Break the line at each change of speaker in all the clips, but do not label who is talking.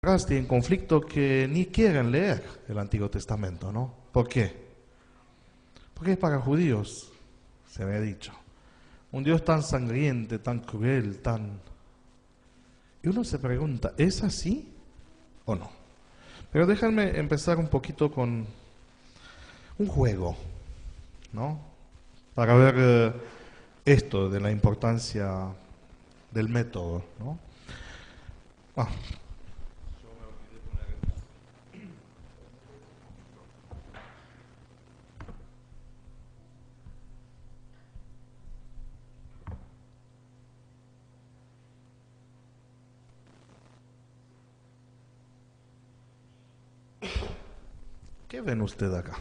contraste, en conflicto, que ni quieren leer el Antiguo Testamento, ¿no? ¿Por qué? Porque es para judíos, se me ha dicho. Un Dios tan sangriento, tan cruel, tan... Y uno se pregunta, ¿es así o no? Pero déjenme empezar un poquito con un juego, ¿no? Para ver esto de la importancia del método, ¿no? Ah. ¿Qué ven usted acá?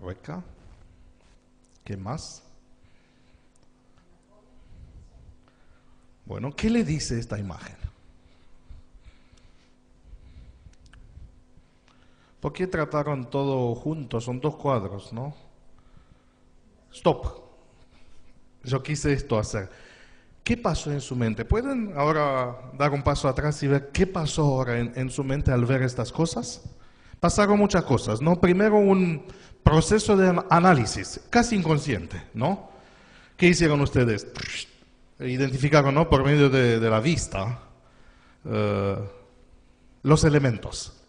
Rueca. ¿Qué más? Bueno, ¿qué le dice esta imagen? ¿Por qué trataron todo junto? Son dos cuadros, ¿no? Stop. Yo quise esto hacer. ¿Qué pasó en su mente? ¿Pueden ahora dar un paso atrás y ver qué pasó ahora en su mente al ver estas cosas? Pasaron muchas cosas, ¿no? Primero un proceso de análisis, casi inconsciente, ¿no? ¿Qué hicieron ustedes? Identificaron, ¿no? Por medio de la vista los elementos.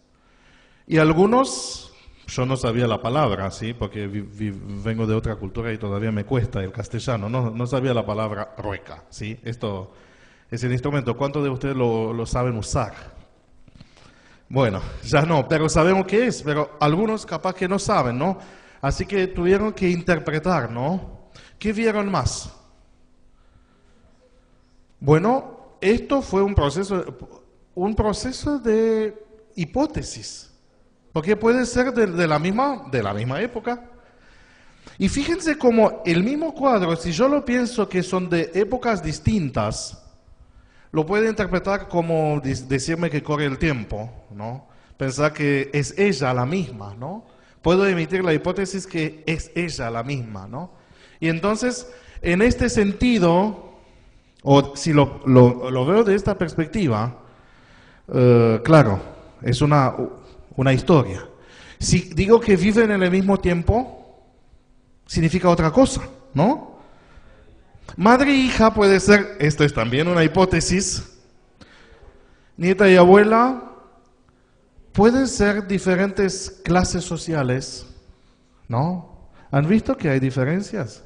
Y algunos, yo no sabía la palabra, ¿sí? Porque vengo de otra cultura y todavía me cuesta el castellano, no sabía la palabra rueca, ¿sí? Esto es el instrumento. ¿Cuántos de ustedes lo saben usar? Bueno, ya no, pero sabemos qué es, pero algunos capaz que no saben, ¿no? Así que tuvieron que interpretar, ¿no? ¿Qué vieron más? Bueno, esto fue un proceso de hipótesis. Porque puede ser de la misma época. Y fíjense cómo el mismo cuadro, si yo lo pienso que son de épocas distintas, lo puede interpretar como decirme que corre el tiempo, ¿no? Pensar que es ella la misma, ¿no? Puedo emitir la hipótesis que es ella la misma, ¿no? Y entonces, en este sentido, o si lo veo de esta perspectiva, claro, es una historia. Si digo que viven en el mismo tiempo, significa otra cosa, ¿no? Madre e hija puede ser, esto es también una hipótesis, nieta y abuela, pueden ser diferentes clases sociales, ¿no? ¿Han visto que hay diferencias?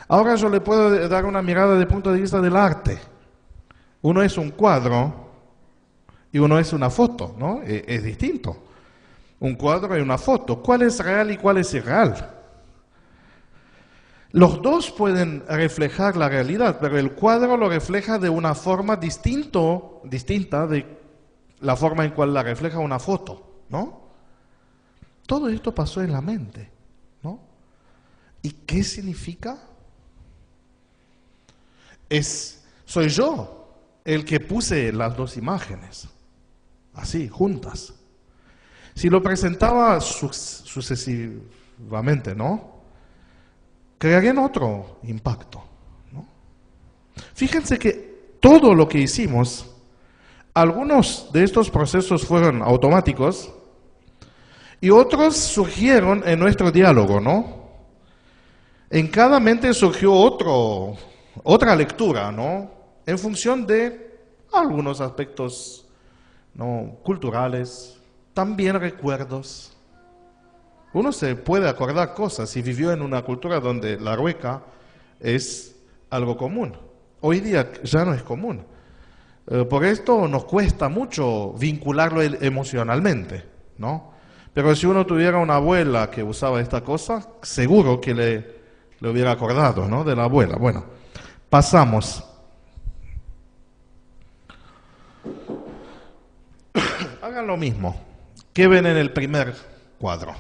Ahora yo le puedo dar una mirada de punto de vista del arte. Uno es un cuadro y uno es una foto, ¿no? Es distinto. Un cuadro y una foto. ¿Cuál es real y cuál es irreal? Los dos pueden reflejar la realidad, pero el cuadro lo refleja de una forma distinta de la forma en cual la refleja una foto, ¿no? Todo esto pasó en la mente, ¿no? ¿Y qué significa? Soy yo el que puse las dos imágenes, así, juntas. Si lo presentaba sucesivamente, ¿no? Crearían otro impacto, ¿no? Fíjense que todo lo que hicimos, algunos de estos procesos fueron automáticos y otros surgieron en nuestro diálogo, ¿no? En cada mente surgió otra lectura, ¿no? En función de algunos aspectos, ¿no?, culturales, también recuerdos. Uno se puede acordar cosas si vivió en una cultura donde la rueca es algo común. Hoy día ya no es común. Por esto nos cuesta mucho vincularlo emocionalmente, ¿no? Pero si uno tuviera una abuela que usaba esta cosa, seguro que le hubiera acordado, ¿no?, de la abuela. Bueno, pasamos. Hagan lo mismo. ¿Qué ven en el primer cuadro?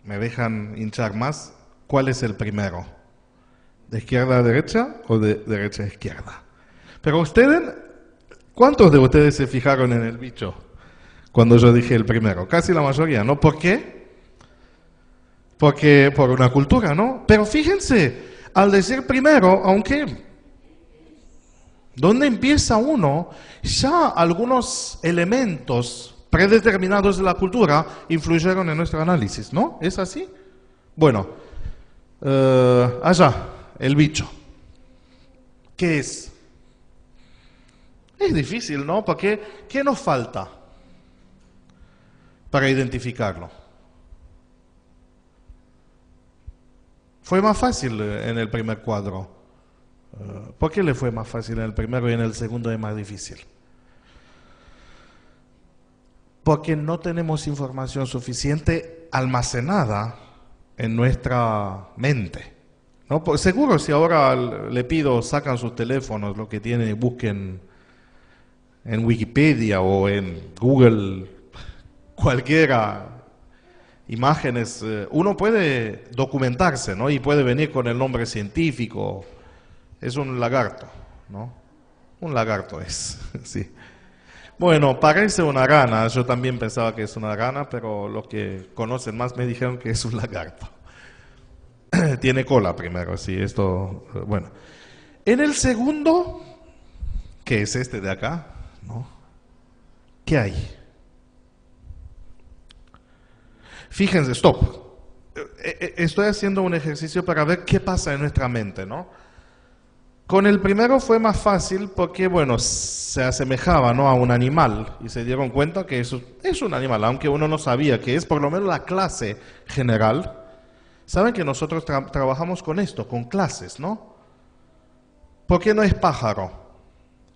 ¿Me dejan hinchar más? ¿Cuál es el primero? ¿De izquierda a derecha o de derecha a izquierda? Pero ustedes, ¿cuántos de ustedes se fijaron en el bicho cuando yo dije el primero? Casi la mayoría, ¿no? ¿Por qué? porque por una cultura, ¿no? Pero fíjense, al decir primero, aunque, ¿dónde empieza uno? Ya algunos elementos predeterminados de la cultura influyeron en nuestro análisis, ¿no? ¿Es así? Bueno, allá, el bicho. ¿Qué es? Es difícil, ¿no? Porque, ¿qué nos falta para identificarlo? Fue más fácil en el primer cuadro. ¿Por qué le fue más fácil en el primero y en el segundo es más difícil? Porque no tenemos información suficiente almacenada en nuestra mente, ¿no? Pues seguro si ahora le pido, sacan sus teléfonos, lo que tienen y busquen en Wikipedia o en Google, cualquiera, imágenes, uno puede documentarse, ¿no? Y puede venir con el nombre científico. Es un lagarto, ¿no? Un lagarto es, sí. Bueno, parece una rana, yo también pensaba que es una rana, pero los que conocen más me dijeron que es un lagarto. Tiene cola primero, sí, esto, bueno. En el segundo, que es este de acá, ¿no? ¿Qué hay? Fíjense, stop. Estoy haciendo un ejercicio para ver qué pasa en nuestra mente, ¿no? Con el primero fue más fácil porque, bueno, se asemejaba, ¿no?, a un animal y se dieron cuenta que eso es un animal, aunque uno no sabía que es por lo menos la clase general. Saben que nosotros trabajamos con esto, con clases, ¿no? ¿Por qué no es pájaro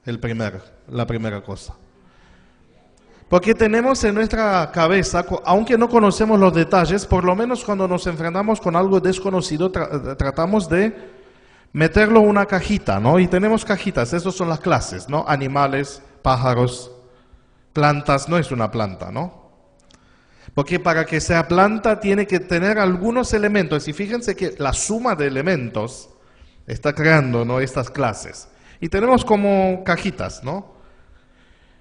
la primera cosa? Porque tenemos en nuestra cabeza, aunque no conocemos los detalles, por lo menos cuando nos enfrentamos con algo desconocido, tratamos de meterlo en una cajita, ¿no? Y tenemos cajitas, esas son las clases, ¿no? Animales, pájaros, plantas, no es una planta, ¿no? Porque para que sea planta tiene que tener algunos elementos, y fíjense que la suma de elementos está creando, ¿no?, estas clases. Y tenemos como cajitas, ¿no?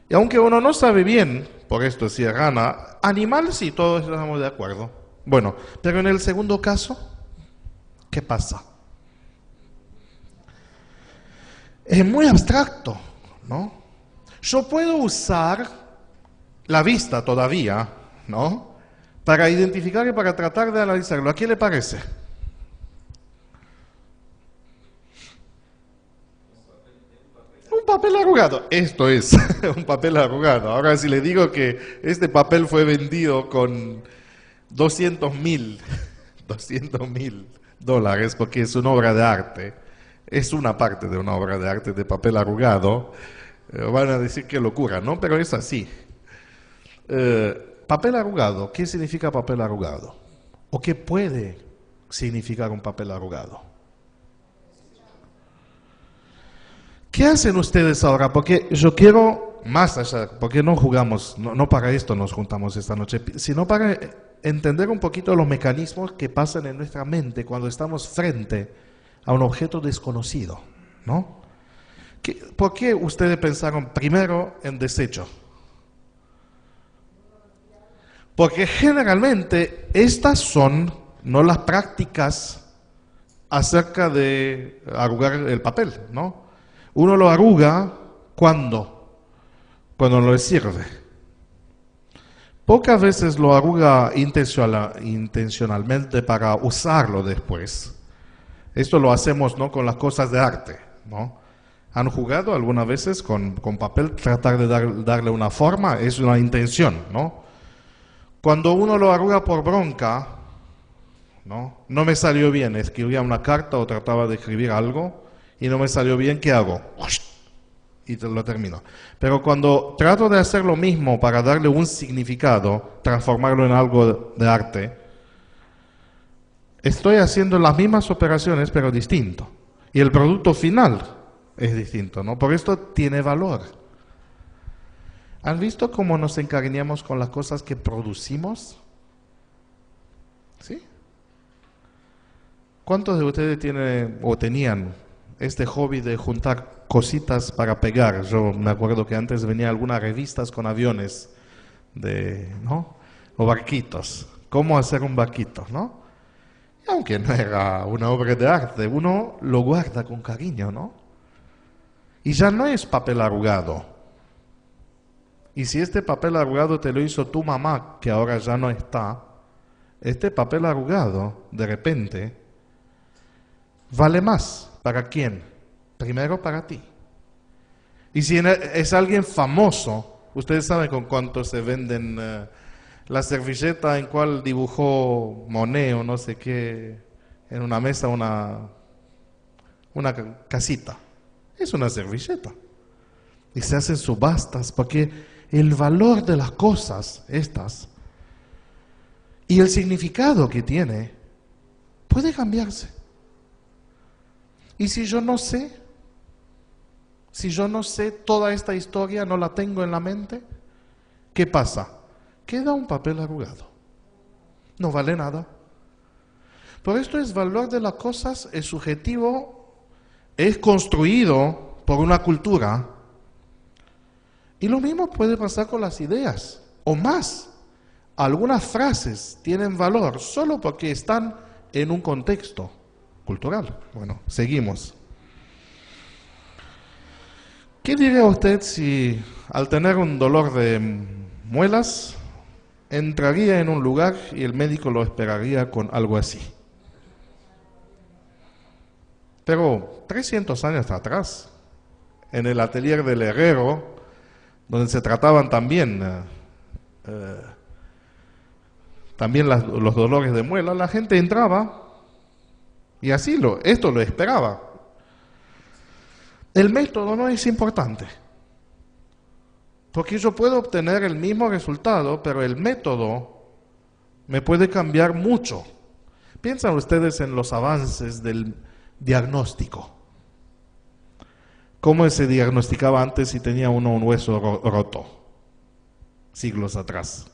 Y aunque uno no sabe bien, por esto si es rana, animal sí, todos estamos de acuerdo. Bueno, pero en el segundo caso, ¿qué pasa? Es muy abstracto, ¿no? Yo puedo usar la vista todavía, ¿no?, para identificar y para tratar de analizarlo. ¿A qué le parece? Un papel arrugado. Esto es un papel arrugado. Ahora si le digo que este papel fue vendido con 200.000 dólares porque es una obra de arte, es una parte de una obra de arte de papel arrugado, van a decir que locura, ¿no? Pero es así. Papel arrugado, ¿qué significa papel arrugado? ¿O qué puede significar un papel arrugado? ¿Qué hacen ustedes ahora? Porque yo quiero más allá, porque no jugamos, no para esto nos juntamos esta noche, sino para entender un poquito los mecanismos que pasan en nuestra mente cuando estamos frente a un objeto desconocido, ¿no? ¿Por qué ustedes pensaron primero en desecho? Porque generalmente estas son no las prácticas acerca de arrugar el papel, ¿no? Uno lo arruga cuando no le sirve. Pocas veces lo arruga intencionalmente para usarlo después. Esto lo hacemos, ¿no?, con las cosas de arte, ¿no? ¿Han jugado algunas veces con papel, tratar de darle una forma? Es una intención, ¿no? Cuando uno lo arruga por bronca, ¿no? No me salió bien, escribía una carta o trataba de escribir algo y no me salió bien, ¿qué hago? Y lo termino. Pero cuando trato de hacer lo mismo para darle un significado, transformarlo en algo de arte, estoy haciendo las mismas operaciones pero distinto. Y el producto final es distinto, ¿no? Por esto tiene valor. ¿Han visto cómo nos encariñamos con las cosas que producimos? ¿Sí? ¿Cuántos de ustedes tienen o tenían este hobby de juntar cositas para pegar? Yo me acuerdo que antes venían algunas revistas con aviones, ¿no? O barquitos. ¿Cómo hacer un barquito, no? aunque no era una obra de arte, uno lo guarda con cariño, ¿no? Y ya no es papel arrugado. Y si este papel arrugado te lo hizo tu mamá, que ahora ya no está, este papel arrugado, de repente, vale más. ¿Para quién? Primero para ti. Y si es alguien famoso, ustedes saben con cuánto se venden la servilleta en cual dibujó Monet o no sé qué, en una mesa una casita. Es una servilleta. Y se hacen subastas porque el valor de las cosas estas y el significado que tiene puede cambiarse. Y si yo no sé toda esta historia, no la tengo en la mente, ¿qué pasa? Queda un papel arrugado. No vale nada. Por esto el valor de las cosas es subjetivo, es construido por una cultura. Y lo mismo puede pasar con las ideas, o más. Algunas frases tienen valor solo porque están en un contexto cultural. Bueno, seguimos. ¿Qué diría usted si al tener un dolor de muelas entraría en un lugar y el médico lo esperaría con algo así? Pero 300 años atrás, en el atelier del herrero, donde se trataban también los dolores de muela, la gente entraba y así esto lo esperaba. El método no es importante, porque yo puedo obtener el mismo resultado, pero el método me puede cambiar mucho. Piensan ustedes en los avances del diagnóstico. ¿Cómo se diagnosticaba antes si tenía uno un hueso roto? Siglos atrás.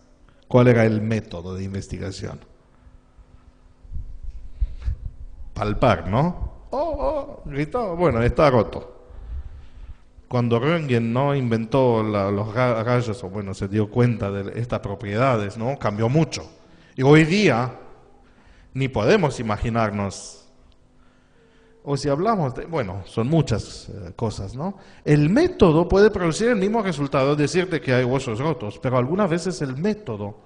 ¿Cuál era el método de investigación? Palpar, ¿no? Gritó, bueno, está roto. Cuando Röntgen no inventó los rayos, o bueno, se dio cuenta de estas propiedades, ¿no? Cambió mucho. Y hoy día ni podemos imaginarnos. O si hablamos de, bueno, son muchas cosas, ¿no? El método puede producir el mismo resultado, decirte que hay huesos rotos, pero algunas veces el método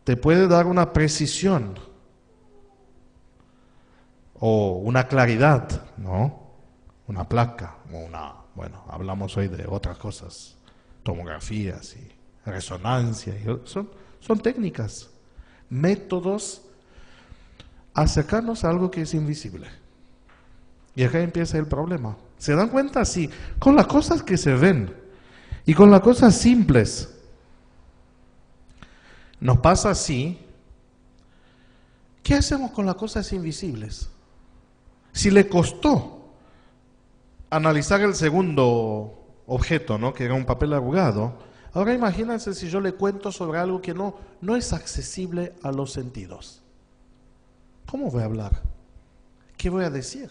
te puede dar una precisión o una claridad, ¿no? Una placa o bueno, hablamos hoy de otras cosas, tomografías y resonancia, son técnicas, métodos, acercarnos a algo que es invisible. Y acá empieza el problema. ¿Se dan cuenta? Sí, con las cosas que se ven y con las cosas simples. Nos pasa así. ¿Qué hacemos con las cosas invisibles? Si le costó analizar el segundo objeto, ¿no? Que era un papel arrugado, ahora imagínense si yo le cuento sobre algo que no es accesible a los sentidos. ¿Cómo voy a hablar? ¿Qué voy a decir?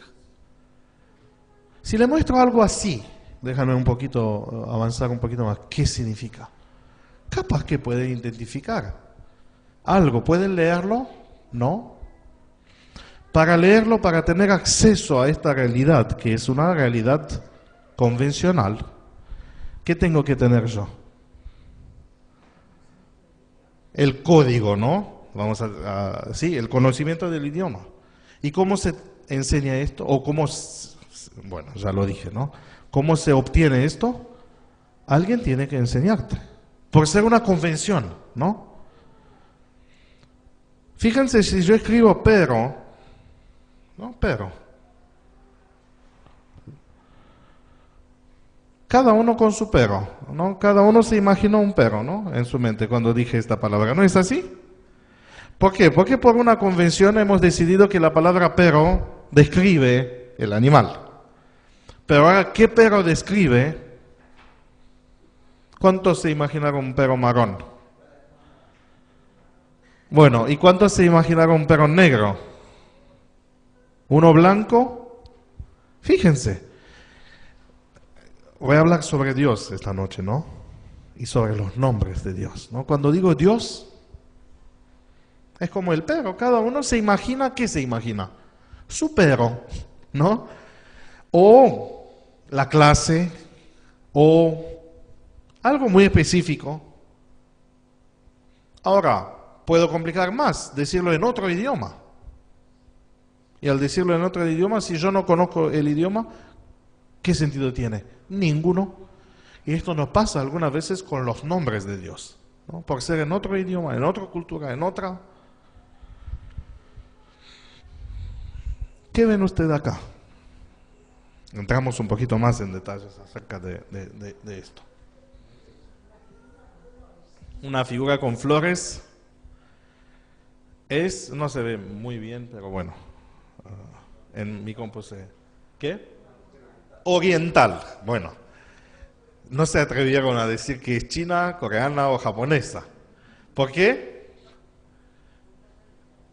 Si le muestro algo así, déjame avanzar un poquito más, ¿qué significa? Capaz que pueden identificar algo, ¿pueden leerlo? No. Para leerlo, para tener acceso a esta realidad, que es una realidad convencional, ¿qué tengo que tener yo? El código, ¿no? Sí, el conocimiento del idioma. ¿Y cómo se enseña esto? O bueno, ya lo dije, ¿no? ¿Cómo se obtiene esto? Alguien tiene que enseñarte. Por ser una convención, ¿no? Fíjense si yo escribo pero, ¿no? Pero. Cada uno con su pero, ¿no? Cada uno se imaginó un pero, ¿no? En su mente cuando dije esta palabra. ¿No es así? ¿Por qué? Porque por una convención hemos decidido que la palabra pero describe el animal. Pero ahora, ¿qué pero describe? ¿Cuántos se imaginaron un perro marrón? Bueno, ¿y cuántos se imaginaron un perro negro? ¿Uno blanco? Fíjense. Voy a hablar sobre Dios esta noche, ¿no? Y sobre los nombres de Dios, ¿no? Cuando digo Dios, Es como el perro, cada uno se imagina, ¿qué se imagina? Su perro, ¿no? O la clase, o algo muy específico. Ahora, puedo complicar más, decirlo en otro idioma. Y al decirlo en otro idioma, si yo no conozco el idioma, ¿qué sentido tiene? Ninguno. Y esto nos pasa algunas veces con los nombres de Dios, ¿no? Por ser en otro idioma, en otra cultura, en otra. ¿Qué ven ustedes acá? Entramos un poquito más en detalles acerca de esto. Una figura con flores no se ve muy bien, pero bueno, en mi compu ¿qué? Oriental. Bueno, no se atrevieron a decir que es china, coreana o japonesa. ¿Por qué?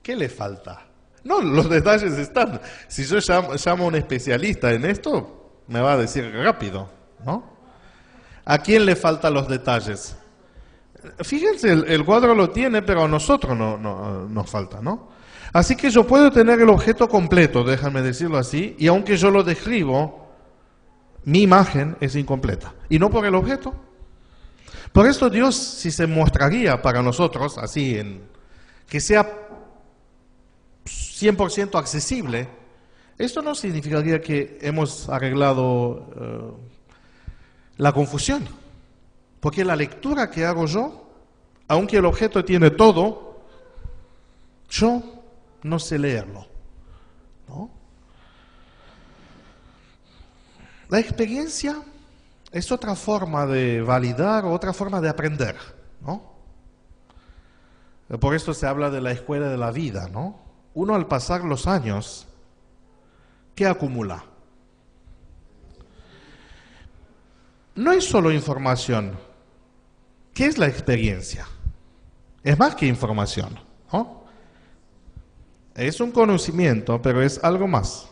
¿Qué le falta? No, los detalles están. Si yo llamo a un especialista en esto, me va a decir rápido, ¿no? ¿A quién le faltan los detalles? Fíjense, el cuadro lo tiene, pero a nosotros nos falta, ¿no? Así que yo puedo tener el objeto completo, déjame decirlo así, y aunque yo lo describo, mi imagen es incompleta. Y no por el objeto. Por esto Dios, si se mostraría para nosotros, así, que sea 100% accesible, esto no significaría que hemos arreglado la confusión. Porque la lectura que hago yo, aunque el objeto tiene todo, yo no sé leerlo, ¿no? La experiencia es otra forma de validar, otra forma de aprender, ¿no? Por esto se habla de la escuela de la vida, ¿no? Uno al pasar los años, ¿qué acumula? No es solo información. ¿Qué es la experiencia? Es más que información, ¿no? Es un conocimiento, pero es algo más.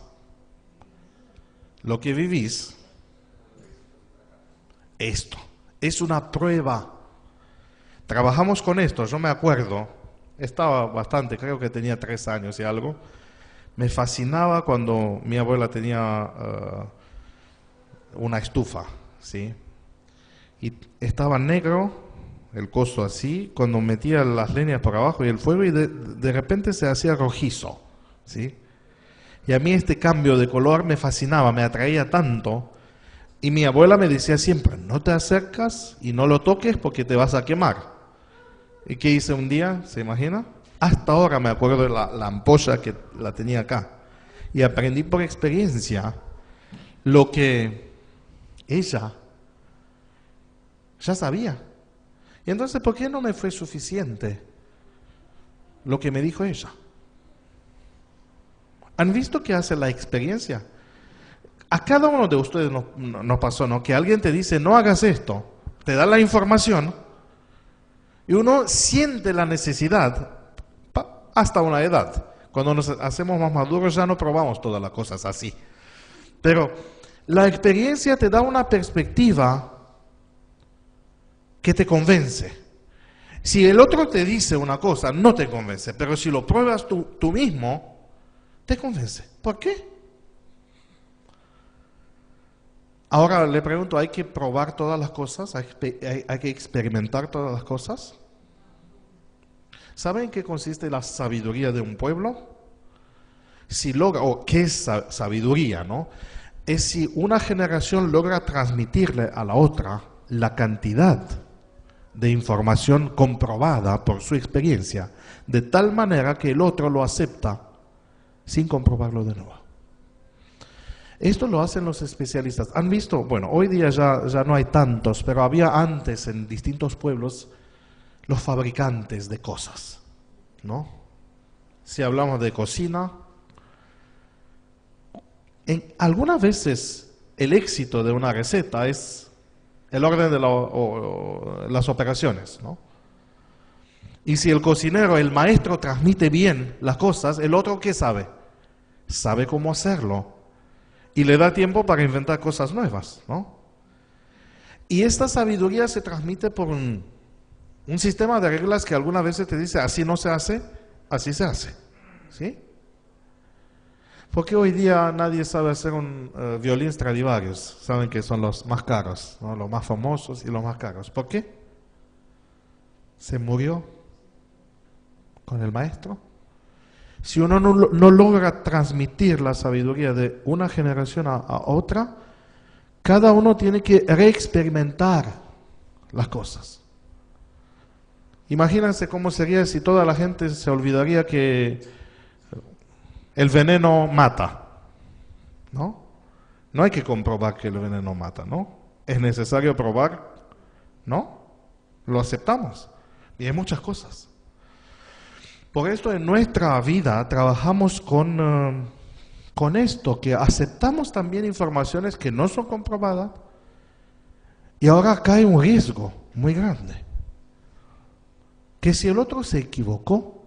Lo que vivís, esto, es una prueba. Trabajamos con esto, yo me acuerdo, estaba bastante, creo que tenía 3 años y algo. Me fascinaba cuando mi abuela tenía una estufa, ¿sí? Y estaba negro, el coso así, cuando metía las leñas por abajo y el fuego, y de repente se hacía rojizo, ¿sí? Y a mí este cambio de color me fascinaba, me atraía tanto. Y mi abuela me decía siempre, no te acercas y no lo toques porque te vas a quemar. ¿Y qué hice un día? ¿Se imagina? Hasta ahora me acuerdo de la ampolla que la tenía acá. Y aprendí por experiencia lo que ella ya sabía. Y entonces, ¿por qué no me fue suficiente lo que me dijo ella? ¿Han visto qué hace la experiencia? A cada uno de ustedes nos pasó, ¿no? Que alguien te dice, no hagas esto, te da la información y uno siente la necesidad hasta una edad. Cuando nos hacemos más maduros ya no probamos todas las cosas así. Pero la experiencia te da una perspectiva que te convence. Si el otro te dice una cosa, no te convence, pero si lo pruebas tú mismo, te convence. ¿Por qué? Ahora le pregunto, ¿hay que probar todas las cosas? ¿Hay que experimentar todas las cosas? ¿Saben en qué consiste la sabiduría de un pueblo? Si logra, o qué es sabiduría, ¿no? Es si una generación logra transmitirle a la otra la cantidad de información comprobada por su experiencia, de tal manera que el otro lo acepta sin comprobarlo de nuevo. Esto lo hacen los especialistas. ¿Han visto? Bueno, hoy día ya no hay tantos, pero había antes en distintos pueblos los fabricantes de cosas, ¿no? Si hablamos de cocina, algunas veces el éxito de una receta es el orden de las operaciones, ¿no? Y si el cocinero, el maestro transmite bien las cosas, el otro ¿qué sabe? Sabe cómo hacerlo. Y le da tiempo para inventar cosas nuevas, ¿no? Y esta sabiduría se transmite por un sistema de reglas que algunas veces te dice, así no se hace, así se hace, ¿sí? Porque hoy día nadie sabe hacer un violín Stradivarius. Saben que son los más caros, ¿no? Los más famosos y los más caros. ¿Por qué? Se murió con el maestro. Si uno no logra transmitir la sabiduría de una generación a otra, cada uno tiene que reexperimentar las cosas. Imagínense cómo sería si toda la gente se olvidaría que el veneno mata, ¿no? No hay que comprobar que el veneno mata, ¿no? Es necesario probar, ¿no? Lo aceptamos. Y hay muchas cosas. Por esto en nuestra vida trabajamos con esto, que aceptamos también informaciones que no son comprobadas, y ahora acá hay un riesgo muy grande. Que si el otro se equivocó,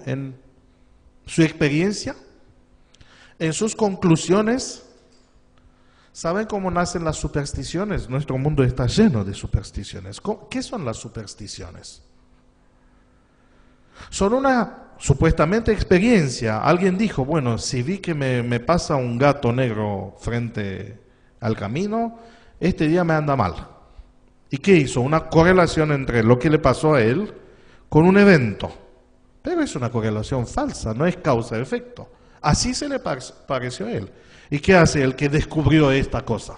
en su experiencia, en sus conclusiones, ¿saben cómo nacen las supersticiones? Nuestro mundo está lleno de supersticiones. ¿Qué son las supersticiones? Son una supuestamente experiencia. Alguien dijo, bueno, si vi que me pasa un gato negro frente al camino, este día me anda mal. ¿Y qué hizo? Una correlación entre lo que le pasó a él con un evento. Pero es una correlación falsa, no es causa-efecto. Así se le pareció a él. ¿Y qué hace el que descubrió esta cosa?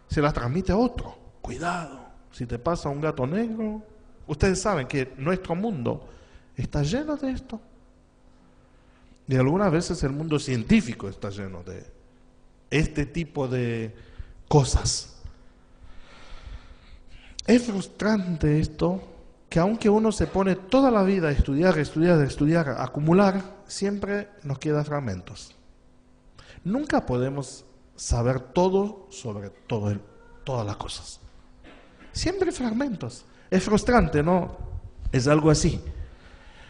Se la transmite a otro. Cuidado, si te pasa un gato negro. Ustedes saben que nuestro mundo está lleno de esto. Y algunas veces el mundo científico está lleno de este tipo de cosas. Es frustrante esto, que aunque uno se pone toda la vida a estudiar, a acumular, siempre nos quedan fragmentos. Nunca podemos saber todo sobre todas las cosas. Siempre hay fragmentos. Es frustrante, ¿no? Es algo así.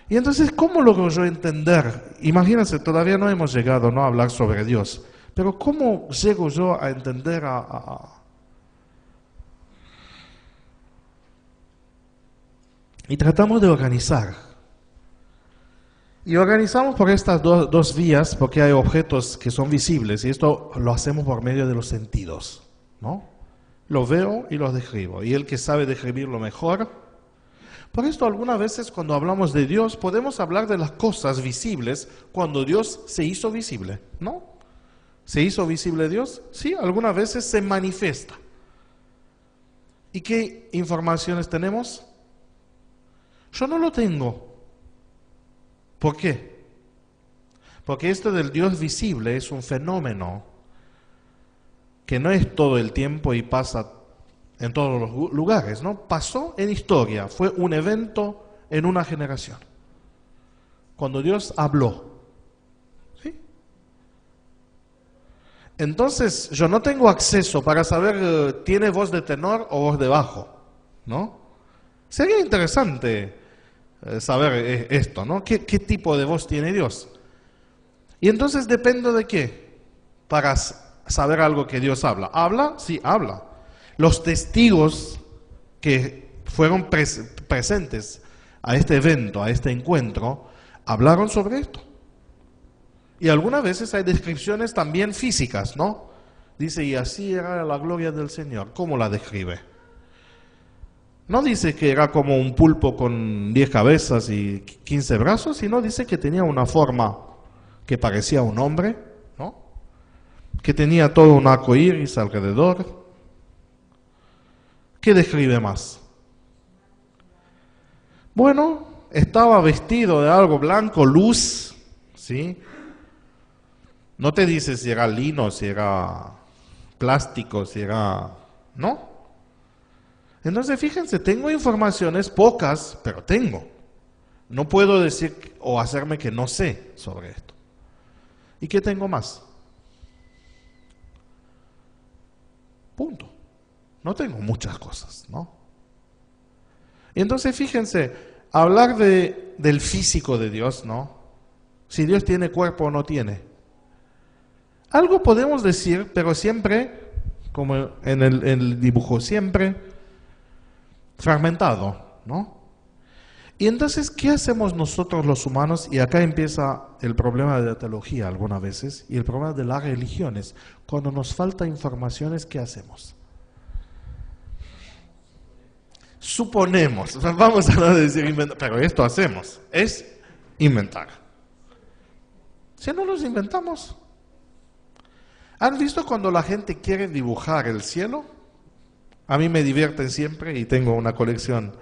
Y entonces, ¿cómo logro yo entender? Imagínense, todavía no hemos llegado, ¿no?, a hablar sobre Dios. Pero ¿cómo llego yo a entender Y tratamos de organizar. Y organizamos por estas dos vías, porque hay objetos que son visibles, y esto lo hacemos por medio de los sentidos, ¿no? Lo veo y lo describo, y el que sabe describirlo mejor. Por esto algunas veces cuando hablamos de Dios, podemos hablar de las cosas visibles cuando Dios se hizo visible, ¿no? ¿Se hizo visible Dios? Sí, algunas veces se manifiesta. ¿Y qué informaciones tenemos? Yo no lo tengo. ¿Por qué? Porque esto del Dios visible es un fenómeno que no es todo el tiempo y pasa en todos los lugares, ¿no? Pasó en historia, fue un evento en una generación. Cuando Dios habló. ¿Sí? Entonces, yo no tengo acceso para saber, ¿tiene voz de tenor o voz de bajo? ¿No? Sería interesante saber esto, ¿no? ¿Qué tipo de voz tiene Dios? Y entonces depende de qué para saber algo que Dios habla. ¿Habla? Sí, habla. Los testigos que fueron presentes a este evento, a este encuentro, hablaron sobre esto. Y algunas veces hay descripciones también físicas, ¿no? Dice, y así era la gloria del Señor. ¿Cómo la describe? No dice que era como un pulpo con 10 cabezas y 15 brazos, sino dice que tenía una forma que parecía un hombre, ¿no? Que tenía todo un arco iris alrededor. ¿Qué describe más? Bueno, estaba vestido de algo blanco, luz, ¿sí? No te dice si era lino, si era plástico, si era... ¿no? Entonces, fíjense, tengo informaciones pocas, pero tengo. No puedo decir o hacerme que no sé sobre esto. ¿Y qué tengo más? Punto. No tengo muchas cosas, ¿no? Y entonces, fíjense, hablar del físico de Dios, ¿no? Si Dios tiene cuerpo o no tiene. Algo podemos decir, pero siempre, como en el dibujo, siempre fragmentado, ¿no? Y entonces, ¿qué hacemos nosotros los humanos? Y acá empieza el problema de la teología algunas veces y el problema de las religiones. Cuando nos falta informaciones, ¿qué hacemos? Suponemos, vamos a no decir inventar, pero esto hacemos, es inventar. Si no los inventamos. ¿Han visto cuando la gente quiere dibujar el cielo? A mí me divierten siempre y tengo una colección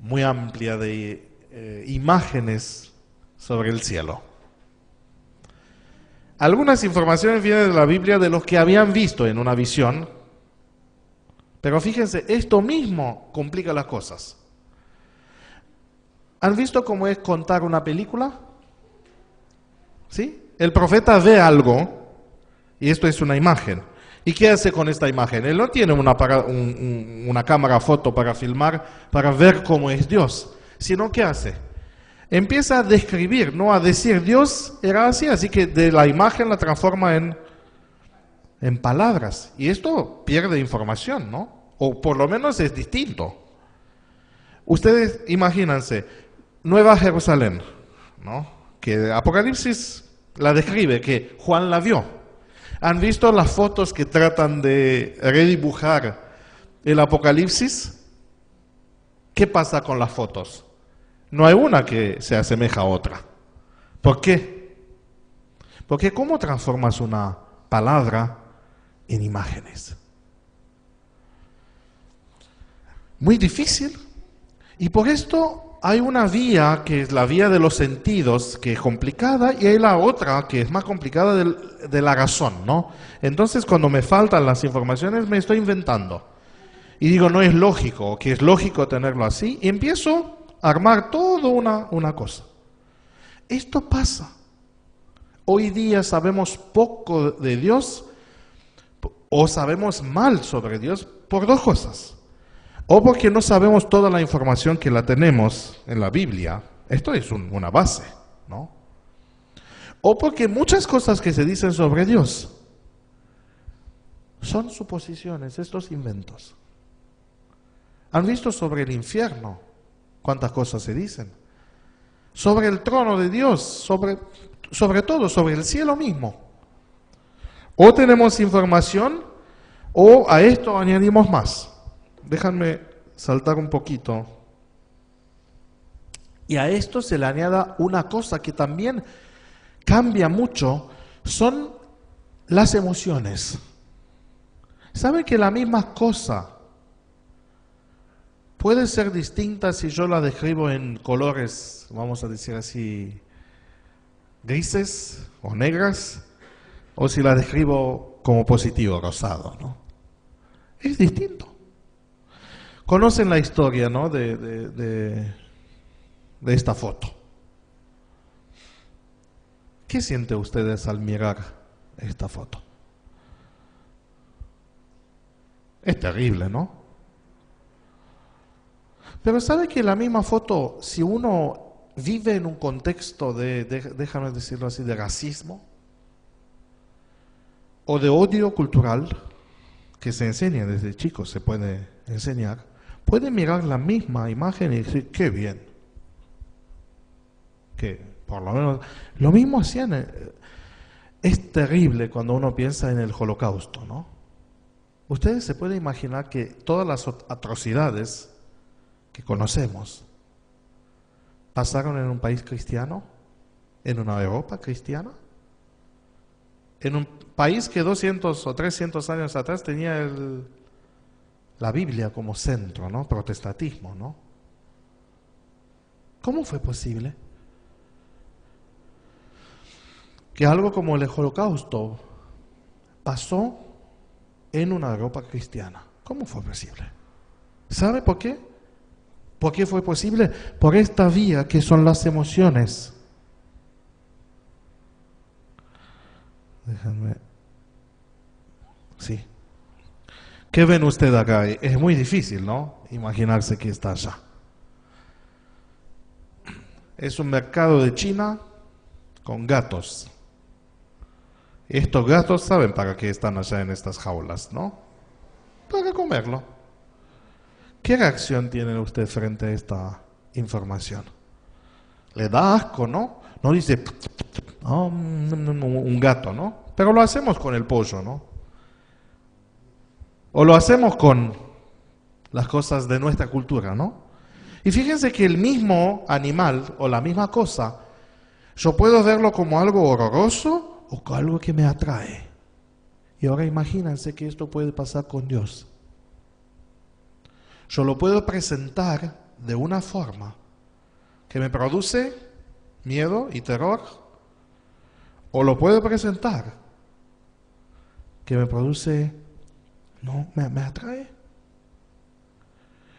muy amplia de imágenes sobre el cielo. Algunas informaciones vienen de la Biblia de los que habían visto en una visión, pero fíjense, esto mismo complica las cosas. ¿Han visto cómo es contar una película? ¿Sí? El profeta ve algo, y esto es una imagen. ¿Y qué hace con esta imagen? Él no tiene una cámara foto para filmar, para ver cómo es Dios, sino ¿qué hace? Empieza a describir, no a decir Dios era así que de la imagen la transforma en palabras. Y esto pierde información, ¿no? O por lo menos es distinto. Ustedes imagínense, Nueva Jerusalén, ¿no? Que Apocalipsis la describe, que Juan la vio. ¿Han visto las fotos que tratan de redibujar el Apocalipsis? ¿Qué pasa con las fotos? No hay una que se asemeja a otra. ¿Por qué? Porque ¿cómo transformas una palabra en imágenes? Muy difícil. Y por esto hay una vía que es la vía de los sentidos, que es complicada, y hay la otra que es más complicada de la razón, ¿no? Entonces, cuando me faltan las informaciones, me estoy inventando. Y digo, no es lógico, que es lógico tenerlo así, y empiezo a armar toda una cosa. Esto pasa. Hoy día sabemos poco de Dios, o sabemos mal sobre Dios, por dos cosas. O porque no sabemos toda la información que la tenemos en la Biblia. Esto es una base, ¿no? O porque muchas cosas que se dicen sobre Dios son suposiciones, estos inventos. ¿Han visto sobre el infierno cuántas cosas se dicen? Sobre el trono de Dios, sobre todo, sobre el cielo mismo. O tenemos información, o a esto añadimos más. Déjenme saltar un poquito. Y a esto se le añada una cosa que también cambia mucho, son las emociones. ¿Saben que la misma cosa puede ser distinta si yo la describo en colores, vamos a decir así, grises o negras, o si la describo como positivo, rosado, ¿no? Es distinto. Conocen la historia, ¿no? de esta foto. ¿Qué sienten ustedes al mirar esta foto? Es terrible, ¿no? Pero ¿sabe que la misma foto, si uno vive en un contexto déjame decirlo así, de racismo o de odio cultural, que se enseña desde chicos, se puede enseñar, puede mirar la misma imagen y decir, qué bien. Que por lo menos, lo mismo hacían. Es terrible cuando uno piensa en el Holocausto, ¿no? Ustedes se pueden imaginar que todas las atrocidades que conocemos pasaron en un país cristiano, en una Europa cristiana, en un país que 200 o 300 años atrás tenía la Biblia como centro, ¿no? Protestantismo, ¿no? ¿Cómo fue posible que algo como el Holocausto pasó en una Europa cristiana? ¿Cómo fue posible? ¿Sabe por qué? ¿Por qué fue posible? Por esta vía que son las emociones. Déjenme. Sí. ¿Qué ven ustedes acá? Es muy difícil, ¿no? Imaginarse que está allá. Es un mercado de China con gatos. Estos gatos saben para qué están allá en estas jaulas, ¿no? Para comerlo. ¿Qué reacción tiene usted frente a esta información. Le da asco, ¿no? No dice, "Oh, un gato", ¿no? Pero lo hacemos con el pollo, ¿no? O lo hacemos con las cosas de nuestra cultura, ¿no? Y fíjense que el mismo animal o la misma cosa, yo puedo verlo como algo horroroso o como algo que me atrae. Y ahora imagínense que esto puede pasar con Dios. Yo lo puedo presentar de una forma que me produce miedo y terror, o lo puedo presentar que me produce, no, me atrae.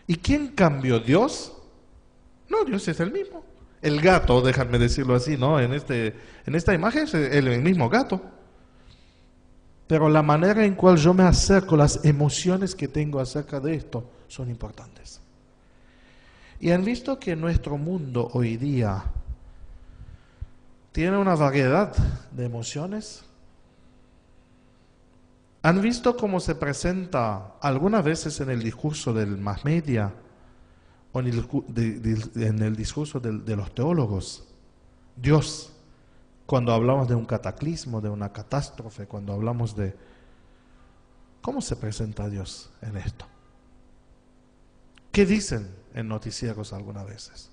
¿Y quién cambió? ¿Dios? No, Dios es el mismo. El gato, déjame decirlo así, ¿no? En esta imagen es el mismo gato. Pero la manera en cual yo me acerco, las emociones que tengo acerca de esto son importantes. Y han visto que nuestro mundo hoy día tiene una variedad de emociones. ¿Han visto cómo se presenta algunas veces en el discurso del mass media o en el discurso de los teólogos Dios? Cuando hablamos de un cataclismo, de una catástrofe, cuando hablamos de... ¿Cómo se presenta Dios en esto? ¿Qué dicen en noticieros algunas veces?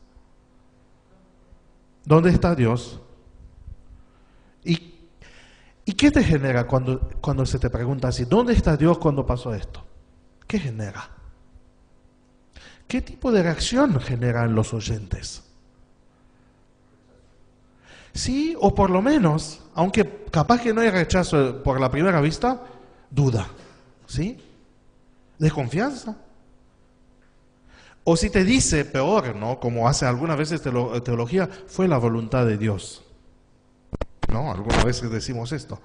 ¿Dónde está Dios? ¿Y qué te genera cuando se te pregunta así? ¿Dónde está Dios cuando pasó esto? ¿Qué genera? ¿Qué tipo de reacción generan los oyentes? Sí, o por lo menos, aunque capaz que no hay rechazo por la primera vista, duda, ¿sí? Desconfianza. O si te dice peor, ¿no? Como hace algunas veces teología, fue la voluntad de Dios. ¿No? Algunas veces decimos esto.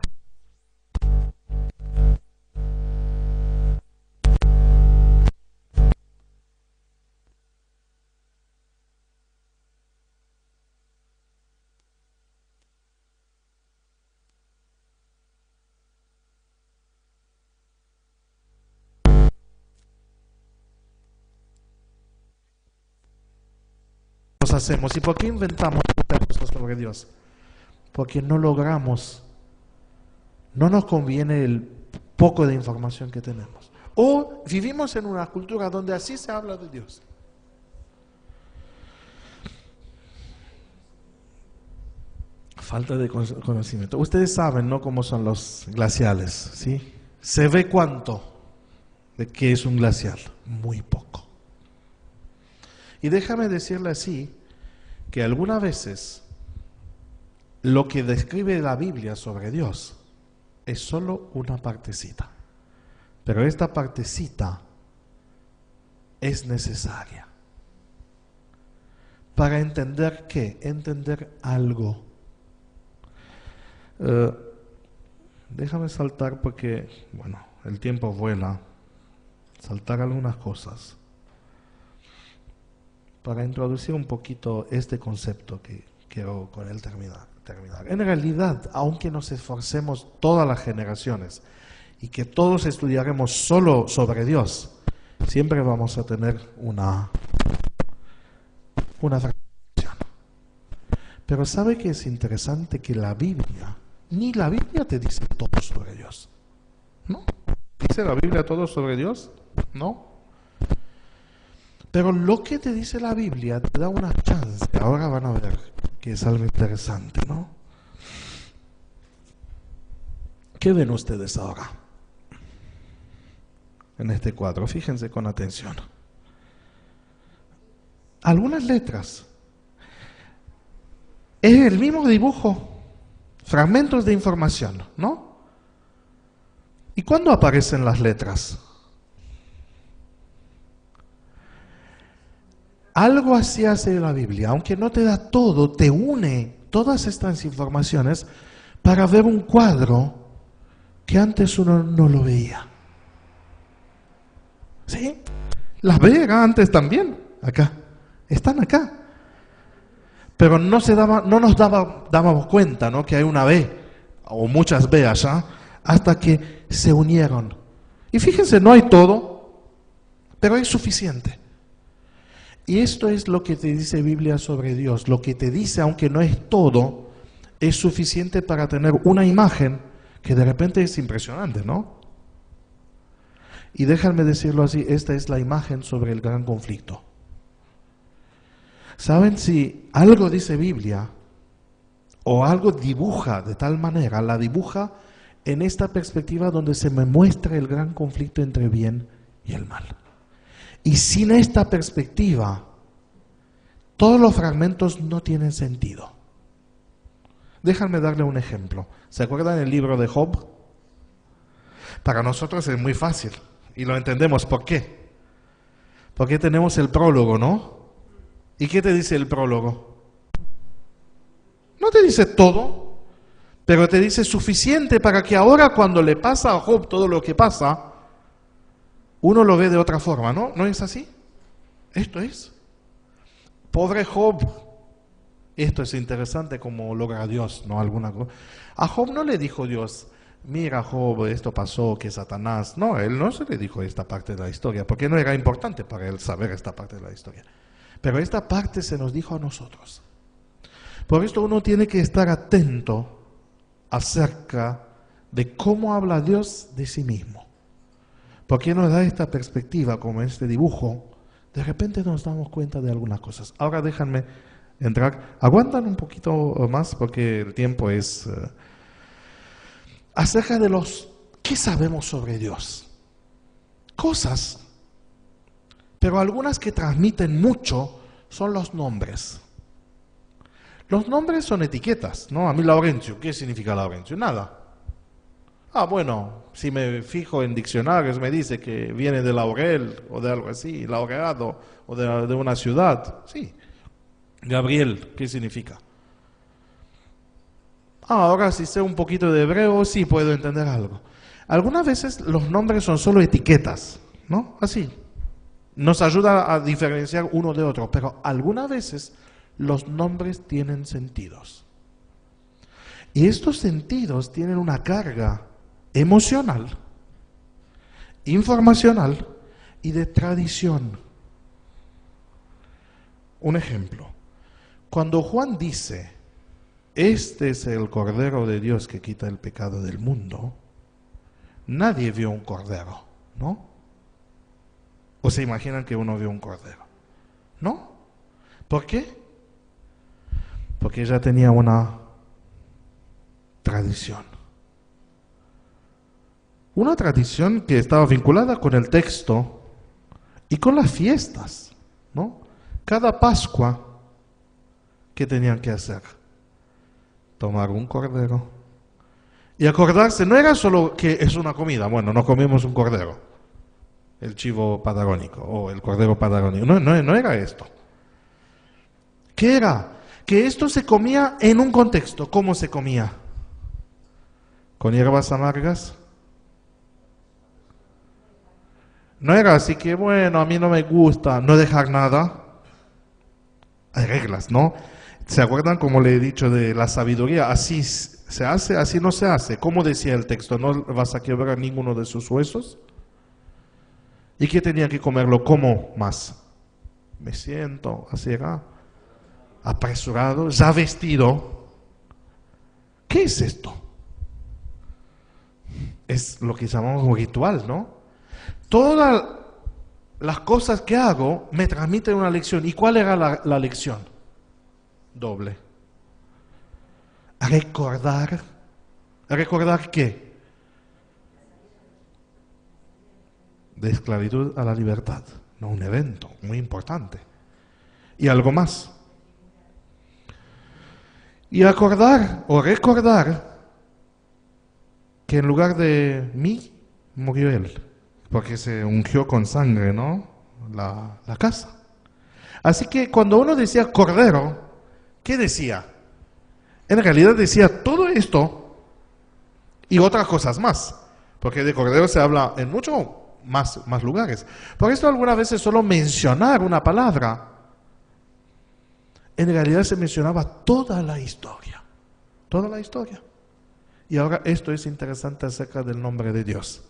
Hacemos. ¿Y por qué inventamos cosas sobre Dios? Porque no logramos, no nos conviene el poco de información que tenemos. O vivimos en una cultura donde así se habla de Dios. Falta de conocimiento. Ustedes saben, ¿no?, cómo son los glaciales, ¿sí? ¿Se ve cuánto de qué es un glacial? Muy poco. Y déjame decirle así, que algunas veces lo que describe la Biblia sobre Dios es solo una partecita. Pero esta partecita es necesaria para entender ¿qué? Entender algo. Déjame saltar porque, bueno, el tiempo vuela. Saltar algunas cosas para introducir un poquito este concepto que quiero con él terminar. En realidad, aunque nos esforcemos todas las generaciones y que todos estudiaremos solo sobre Dios, siempre vamos a tener una fracción. Pero ¿sabe qué es interesante? Que la Biblia, ni la Biblia te dice todo sobre Dios. ¿No? ¿Dice la Biblia todo sobre Dios? No. Pero lo que te dice la Biblia te da una chance. Ahora van a ver que es algo interesante, ¿no? ¿Qué ven ustedes ahora en este cuadro? Fíjense con atención. Algunas letras. Es el mismo dibujo. Fragmentos de información, ¿no? ¿Y cuándo aparecen las letras? Algo así hace la Biblia, aunque no te da todo, te une todas estas informaciones para ver un cuadro que antes uno no lo veía. ¿Sí? Las veía antes también, acá, están acá. Pero no nos dábamos cuenta, ¿no?, que hay una B, o muchas B allá, hasta que se unieron. Y fíjense, no hay todo, pero es suficiente. Y esto es lo que te dice Biblia sobre Dios. Lo que te dice, aunque no es todo, es suficiente para tener una imagen que de repente es impresionante, ¿no? Y déjenme decirlo así, esta es la imagen sobre el gran conflicto. ¿Saben? Si algo dice Biblia o algo dibuja de tal manera, la dibuja en esta perspectiva donde se me muestra el gran conflicto entre bien y el mal. Y sin esta perspectiva, todos los fragmentos no tienen sentido. Déjenme darle un ejemplo. ¿Se acuerdan del libro de Job? Para nosotros es muy fácil y lo entendemos. ¿Por qué? Porque tenemos el prólogo, ¿no? ¿Y qué te dice el prólogo? No te dice todo, pero te dice suficiente para que ahora cuando le pasa a Job todo lo que pasa, uno lo ve de otra forma, ¿no? ¿No es así? Esto es. Pobre Job. Esto es interesante como logra Dios, ¿no? Alguna cosa. A Job no le dijo Dios, mira Job, esto pasó, que Satanás. No, él no se le dijo esta parte de la historia, porque no era importante para él saber esta parte de la historia. Pero esta parte se nos dijo a nosotros. Por esto uno tiene que estar atento acerca de cómo habla Dios de sí mismo. Porque nos da esta perspectiva, como este dibujo, de repente nos damos cuenta de algunas cosas. Ahora déjenme entrar. Aguantan un poquito más porque el tiempo es... acerca de ¿qué sabemos sobre Dios? Cosas, pero algunas que transmiten mucho son los nombres. Los nombres son etiquetas, ¿no? A mí Laurencio, ¿qué significa Laurencio? Nada. Ah, bueno, si me fijo en diccionarios me dice que viene de laurel o de algo así, laureado o de una ciudad. Sí. Gabriel, ¿qué significa? Ah, ahora si sé un poquito de hebreo, sí puedo entender algo. Algunas veces los nombres son solo etiquetas, ¿no? Así. Nos ayuda a diferenciar uno de otro, pero algunas veces los nombres tienen sentidos. Y estos sentidos tienen una carga emocional, informacional y de tradición. Un ejemplo. Cuando Juan dice, este es el Cordero de Dios que quita el pecado del mundo, nadie vio un cordero, ¿no? ¿O se imaginan que uno vio un cordero? ¿No? ¿Por qué? Porque ya tenía una tradición. Una tradición que estaba vinculada con el texto y con las fiestas, ¿no? Cada Pascua, ¿qué tenían que hacer? Tomar un cordero. Y acordarse, no era solo que es una comida, bueno, no comimos un cordero, el chivo patagónico o el cordero patagónico, no era esto. ¿Qué era? Que esto se comía en un contexto. ¿Cómo se comía? ¿Con hierbas amargas? No era así que, bueno, a mí no me gusta no dejar nada. Hay reglas, ¿no? ¿Se acuerdan como le he dicho de la sabiduría? Así se hace, así no se hace. ¿Cómo decía el texto? ¿No vas a quebrar ninguno de sus huesos? ¿Y qué tenía que comerlo? ¿Cómo más? Me siento, así era, apresurado, ya vestido. ¿Qué es esto? Es lo que llamamos un ritual, ¿no? Todas las cosas que hago me transmiten una lección. ¿Y cuál era la lección? Doble. Recordar. ¿Recordar qué? De esclavitud a la libertad. No, un evento muy importante. Y algo más. Y acordar o recordar que en lugar de mí murió él. Porque se ungió con sangre, ¿no? La casa. Así que cuando uno decía cordero, ¿qué decía? En realidad decía todo esto y otras cosas más. Porque de cordero se habla en mucho más lugares. Por esto algunas veces solo mencionar una palabra, en realidad se mencionaba toda la historia. Toda la historia. Y ahora esto es interesante acerca del nombre de Dios.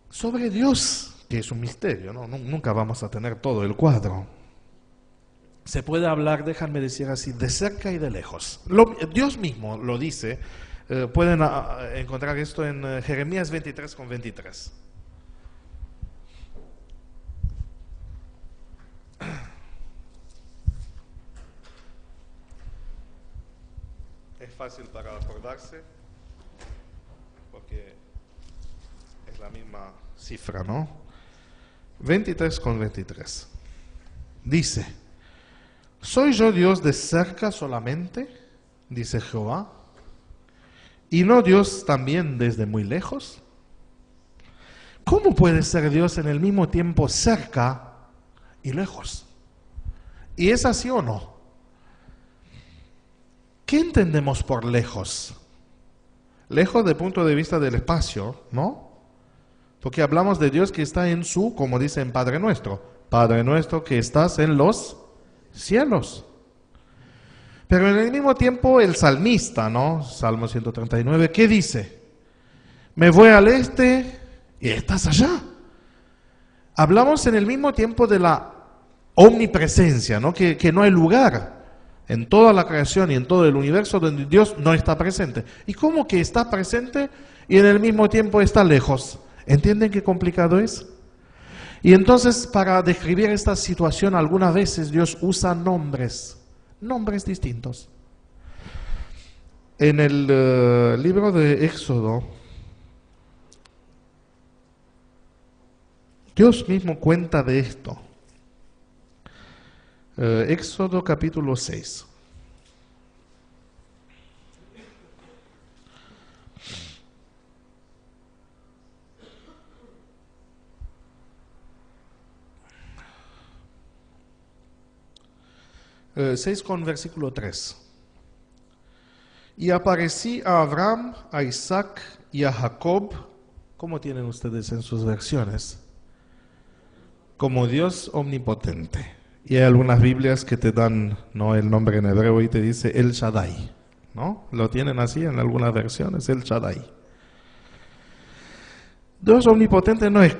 Sobre Dios, que es un misterio, ¿no? Nunca vamos a tener todo el cuadro. Se puede hablar, déjenme decir así, de cerca y de lejos. Dios mismo lo dice. Pueden encontrar esto en Jeremías 23 con 23. Es fácil para acordarse porque es la misma cifra, ¿no? 23 con 23. Dice: ¿soy yo Dios de cerca solamente? Dice Jehová. ¿Y no Dios también desde muy lejos? ¿Cómo puede ser Dios en el mismo tiempo cerca y lejos? ¿Y es así o no? ¿Qué entendemos por lejos? Lejos desde el punto de vista del espacio, ¿no? Porque hablamos de Dios que está en su, como dice en Padre Nuestro que estás en los cielos. Pero en el mismo tiempo el salmista, ¿no? Salmo 139, ¿qué dice? Me voy al este y estás allá. Hablamos en el mismo tiempo de la omnipresencia, ¿no? Que no hay lugar en toda la creación y en todo el universo donde Dios no está presente. ¿Y cómo que está presente y en el mismo tiempo está lejos? ¿Entienden qué complicado es? Y entonces, para describir esta situación, algunas veces Dios usa nombres distintos. En el libro de Éxodo, Dios mismo cuenta de esto. Éxodo capítulo 6. Seis con versículo 3. Y aparecí a Abraham, a Isaac y a Jacob. ¿Cómo tienen ustedes en sus versiones? Como Dios omnipotente. Y hay algunas Biblias que te dan, ¿no?, el nombre en hebreo y te dice El Shaddai, ¿no? Lo tienen así en algunas versiones, El Shaddai. Dios omnipotente no es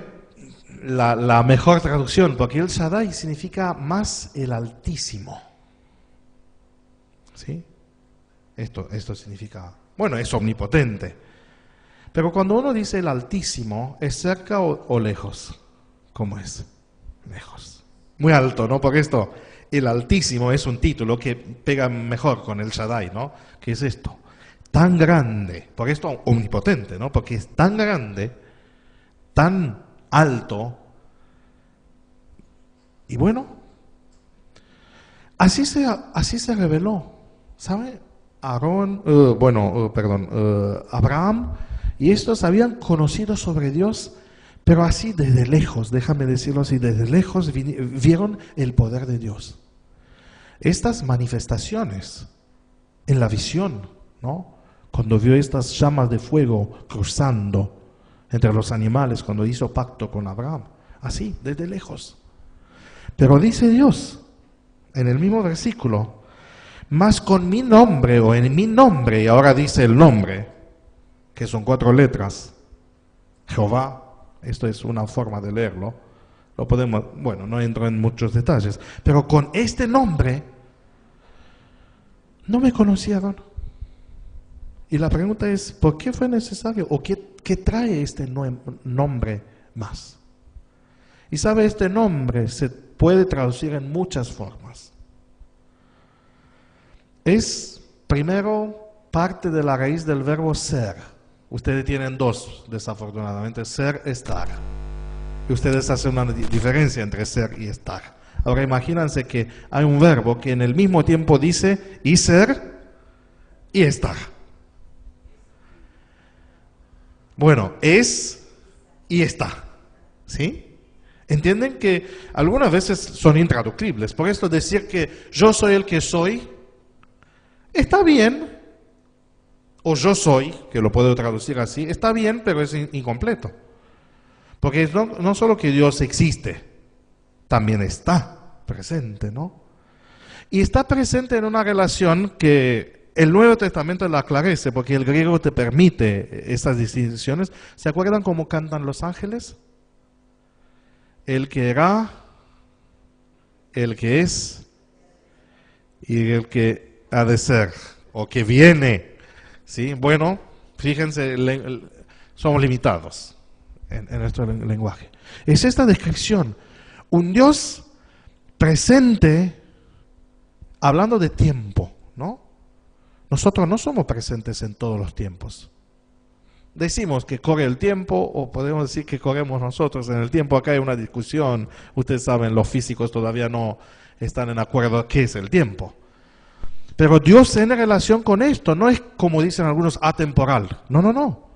la mejor traducción, porque El Shaddai significa más el Altísimo. ¿Sí? Esto significa, bueno, es omnipotente. Pero cuando uno dice el Altísimo, ¿es cerca o lejos? ¿Cómo es? Lejos. Muy alto, ¿no? Porque esto, el Altísimo es un título que pega mejor con el Shaddai, ¿no? ¿Qué es esto? Tan grande, por esto omnipotente, ¿no? Porque es tan grande, tan alto, y bueno, así se reveló, ¿sabe? Abraham y estos habían conocido sobre Dios, pero así desde lejos, déjame decirlo así, desde lejos vieron el poder de Dios. Estas manifestaciones en la visión, ¿no? Cuando vio estas llamas de fuego cruzando entre los animales, cuando hizo pacto con Abraham, así, desde lejos. Pero dice Dios, en el mismo versículo, mas con mi nombre o en mi nombre, y ahora dice el nombre, que son 4 letras, Jehová, esto es una forma de leerlo, lo podemos, bueno, no entro en muchos detalles, pero con este nombre no me conocieron. Y la pregunta es, ¿por qué fue necesario? ¿O qué trae este nombre más? Y sabe, este nombre se puede traducir en muchas formas. Es, primero, parte de la raíz del verbo ser. Ustedes tienen 2, desafortunadamente, ser, estar. Y ustedes hacen una diferencia entre ser y estar. Ahora imagínense que hay un verbo que en el mismo tiempo dice y ser y estar. Bueno, es y está. ¿Sí? ¿Entienden que algunas veces son intraductibles? Por esto decir que yo soy el que soy, está bien, o yo soy, que lo puedo traducir así, está bien, pero es incompleto. Porque no solo que Dios existe, también está presente, ¿no? Y está presente en una relación que el Nuevo Testamento la aclarece, porque el griego te permite estas distinciones. ¿Se acuerdan cómo cantan los ángeles? el que era, el que es y el que ha de ser, o que viene. ¿Sí? Bueno, fíjense, somos limitados en nuestro lenguaje. Es esta descripción, un Dios presente, hablando de tiempo, ¿no? Nosotros no somos presentes en todos los tiempos. Decimos que corre el tiempo, o podemos decir que corremos nosotros en el tiempo. Acá hay una discusión. Ustedes saben, los físicos todavía no están en acuerdo qué es el tiempo. Pero Dios tiene relación con esto. No es como dicen algunos atemporal. No, no, no.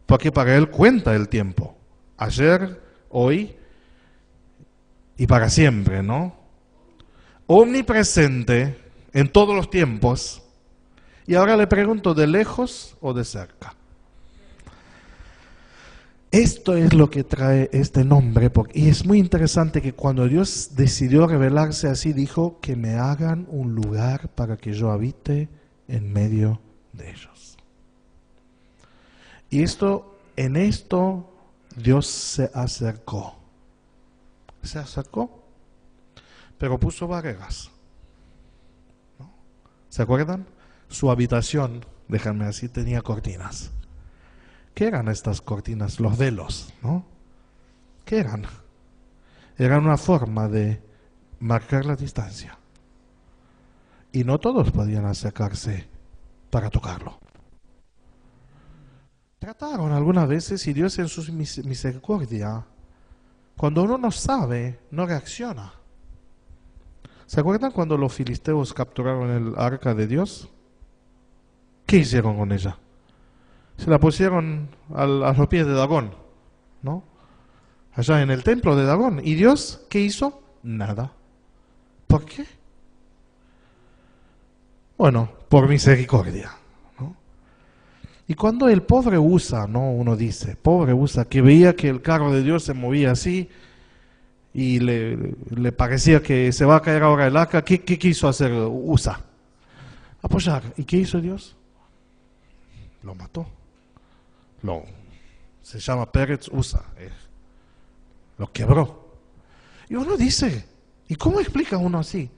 Porque para Él cuenta el tiempo. Ayer, hoy y para siempre, ¿no? Omnipresente en todos los tiempos. Y ahora le pregunto, ¿de lejos o de cerca? Esto es lo que trae este nombre, y es muy interesante que cuando Dios decidió revelarse así, dijo que me hagan un lugar para que yo habite en medio de ellos. Y en esto Dios se acercó, pero puso barreras, ¿no? ¿Se acuerdan? Su habitación, déjenme así, tenía cortinas. ¿Qué eran estas cortinas? Los velos, ¿no? ¿Qué eran? Eran una forma de marcar la distancia. Y no todos podían acercarse para tocarlo. Trataron algunas veces y Dios en su misericordia, cuando uno no sabe, no reacciona. ¿Se acuerdan cuando los filisteos capturaron el arca de Dios? ¿Qué hicieron con ella? Se la pusieron a los pies de Dagón, ¿no? Allá en el templo de Dagón. ¿Y Dios qué hizo? Nada. ¿Por qué? Bueno, por misericordia, ¿no? Y cuando el pobre Usa, ¿no? Uno dice, pobre Usa, que veía que el carro de Dios se movía así y le parecía que se va a caer ahora el arca, ¿qué quiso hacer Usa? Apoyar. ¿Y qué hizo Dios? Lo mató. Se llama Pérez Usa, lo quebró. Y uno dice, ¿y cómo explica uno así?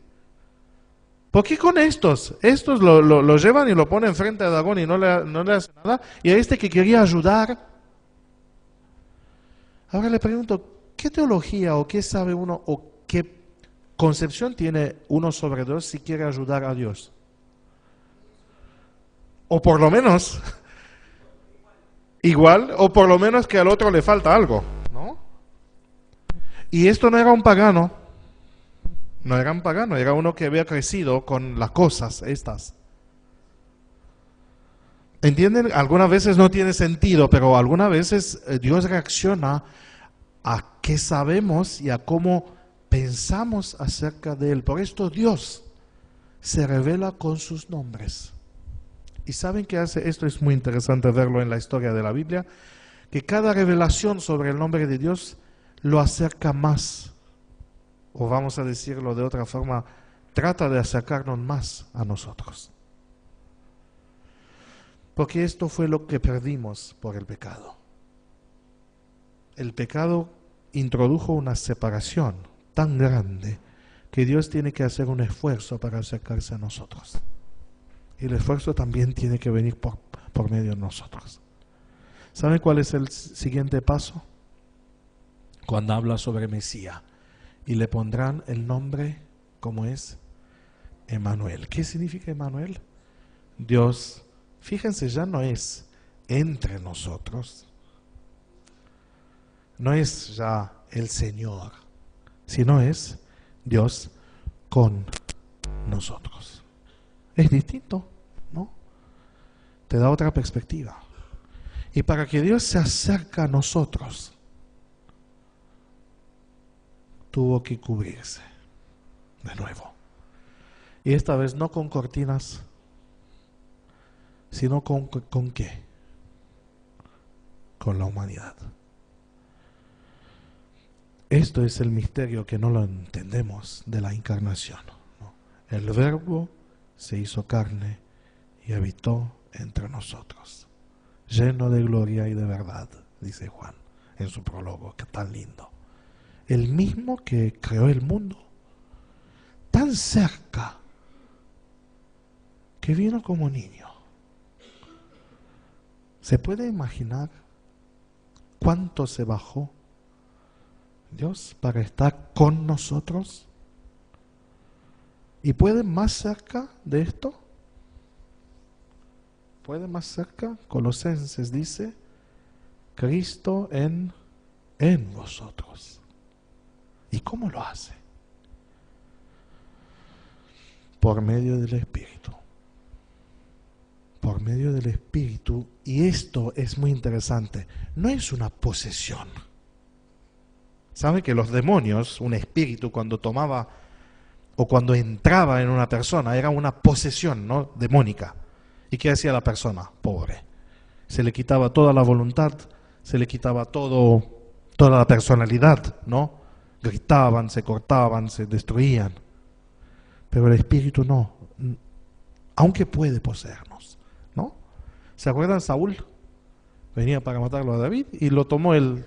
¿Por qué con estos lo llevan y lo ponen frente a Dagón y no le hace nada? Y a este que quería ayudar. Ahora le pregunto, ¿qué teología o qué sabe uno o qué concepción tiene uno sobre Dios si quiere ayudar a Dios? O por lo menos igual, o por lo menos que al otro le falta algo, ¿no? Y esto no era un pagano, era uno que había crecido con las cosas estas. ¿Entienden? Algunas veces no tiene sentido, pero algunas veces Dios reacciona a qué sabemos y a cómo pensamos acerca de Él. Por esto Dios se revela con sus nombres. ¿Y saben qué hace? Esto es muy interesante verlo en la historia de la Biblia, que cada revelación sobre el nombre de Dios lo acerca más, o vamos a decirlo de otra forma, trata de acercarnos más a nosotros. Porque esto fue lo que perdimos por el pecado. El pecado introdujo una separación tan grande que Dios tiene que hacer un esfuerzo para acercarse a nosotros. Y el esfuerzo también tiene que venir por medio de nosotros. ¿Saben cuál es el siguiente paso? Cuando habla sobre Mesías. Y le pondrán el nombre, ¿cómo es? Emmanuel. ¿Qué significa Emmanuel? Dios, fíjense, ya no es entre nosotros. No es ya el Señor, sino es Dios con nosotros. Es distinto, ¿no? Te da otra perspectiva. Y para que Dios se acerque a nosotros, tuvo que cubrirse de nuevo. Y esta vez no con cortinas, sino con ¿qué? Con la humanidad. Esto es el misterio que no lo entendemos de la encarnación, ¿no? El Verbo se hizo carne y habitó entre nosotros, lleno de gloria y de verdad, dice Juan en su prólogo, que tan lindo. el mismo que creó el mundo, tan cerca, que vino como niño. ¿Se puede imaginar cuánto se bajó Dios para estar con nosotros? ¿Y puede más cerca de esto? ¿Puede más cerca? Colosenses dice, Cristo en vosotros. ¿Y cómo lo hace? Por medio del Espíritu. Por medio del Espíritu. Y esto es muy interesante. No es una posesión. ¿Sabe que los demonios, un espíritu cuando tomaba o cuando entraba en una persona, era una posesión, ¿no?, demónica? ¿Y qué hacía la persona? Pobre. Se le quitaba toda la voluntad, se le quitaba toda la personalidad, ¿no? Gritaban, se cortaban, se destruían. Pero el espíritu no, aunque puede poseernos, ¿no? ¿Se acuerdan? Saúl venía para matarlo a David y lo tomó el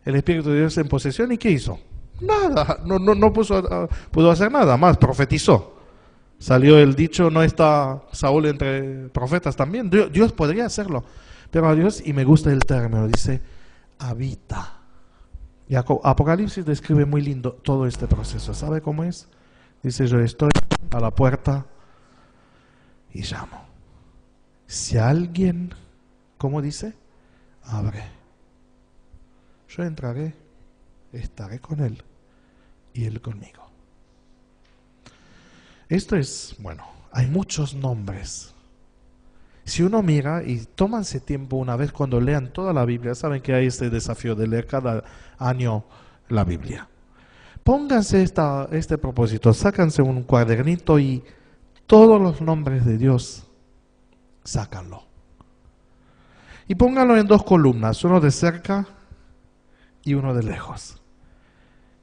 Espíritu de Dios en posesión. ¿Y qué hizo? Nada, no pudo hacer nada más, profetizó. Salió el dicho, ¿no está Saúl entre profetas también? Dios podría hacerlo, pero a Dios, y me gusta el término, dice, habita. Y Apocalipsis describe muy lindo todo este proceso. ¿Sabe cómo es? Dice, yo estoy a la puerta y llamo. Si alguien, ¿cómo dice? Abre. Yo entraré, estaré con él y él conmigo. Esto es, bueno, hay muchos nombres. Si uno mira, y tómanse tiempo una vez cuando lean toda la Biblia, saben que hay este desafío de leer cada año la Biblia. Pónganse este propósito, sácanse un cuadernito y todos los nombres de Dios, sácanlo. Y pónganlo en dos columnas, uno de cerca y uno de lejos.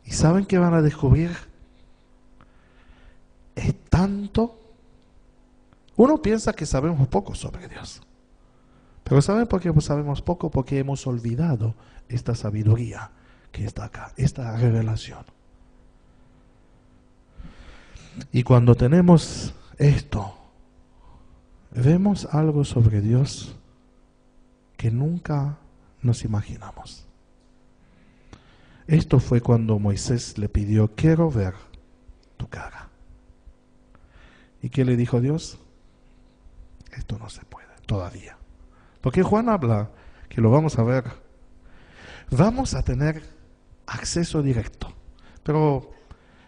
¿Y saben qué van a descubrir? Es tanto. Uno piensa que sabemos poco sobre Dios. Pero ¿saben por qué sabemos poco? Porque hemos olvidado esta sabiduría que está acá, esta revelación. Y cuando tenemos esto, vemos algo sobre Dios que nunca nos imaginamos. Esto fue cuando Moisés le pidió, quiero ver tu cara. ¿Y qué le dijo Dios? Esto no se puede todavía. Porque Juan habla, que lo vamos a ver, vamos a tener acceso directo. Pero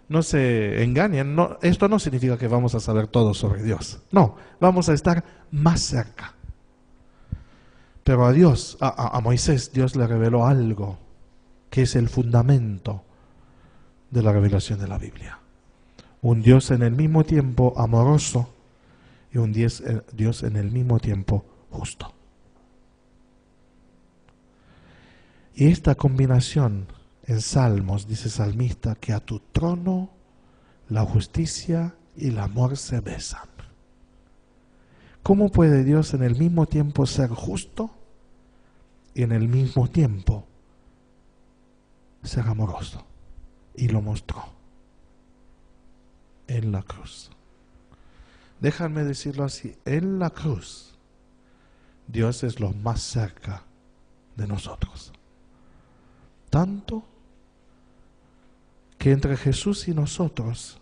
no se engañen, esto no significa que vamos a saber todo sobre Dios. No, vamos a estar más cerca. Pero a Dios, a Moisés, Dios le reveló algo que es el fundamento de la revelación de la Biblia. Un Dios en el mismo tiempo amoroso y un Dios en el mismo tiempo justo. Y esta combinación en Salmos, dice salmista, que a tu trono la justicia y el amor se besan. ¿Cómo puede Dios en el mismo tiempo ser justo y en el mismo tiempo ser amoroso? Y lo mostró en la cruz. Déjame decirlo así, en la cruz Dios es lo más cerca de nosotros. Tanto que entre Jesús y nosotros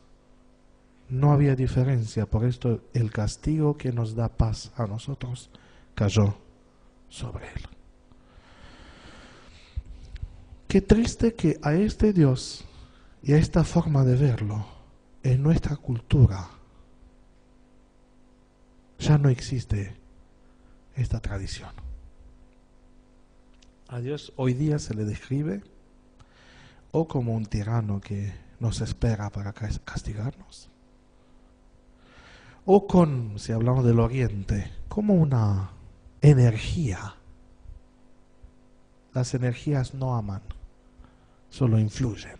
no había diferencia. Por esto el castigo que nos da paz a nosotros cayó sobre él. Qué triste que a este Dios y a esta forma de verlo en nuestra cultura ya no existe esta tradición. A Dios hoy día se le describe o como un tirano que nos espera para castigarnos, o con, si hablamos del Oriente, como una energía. Las energías no aman, solo influyen.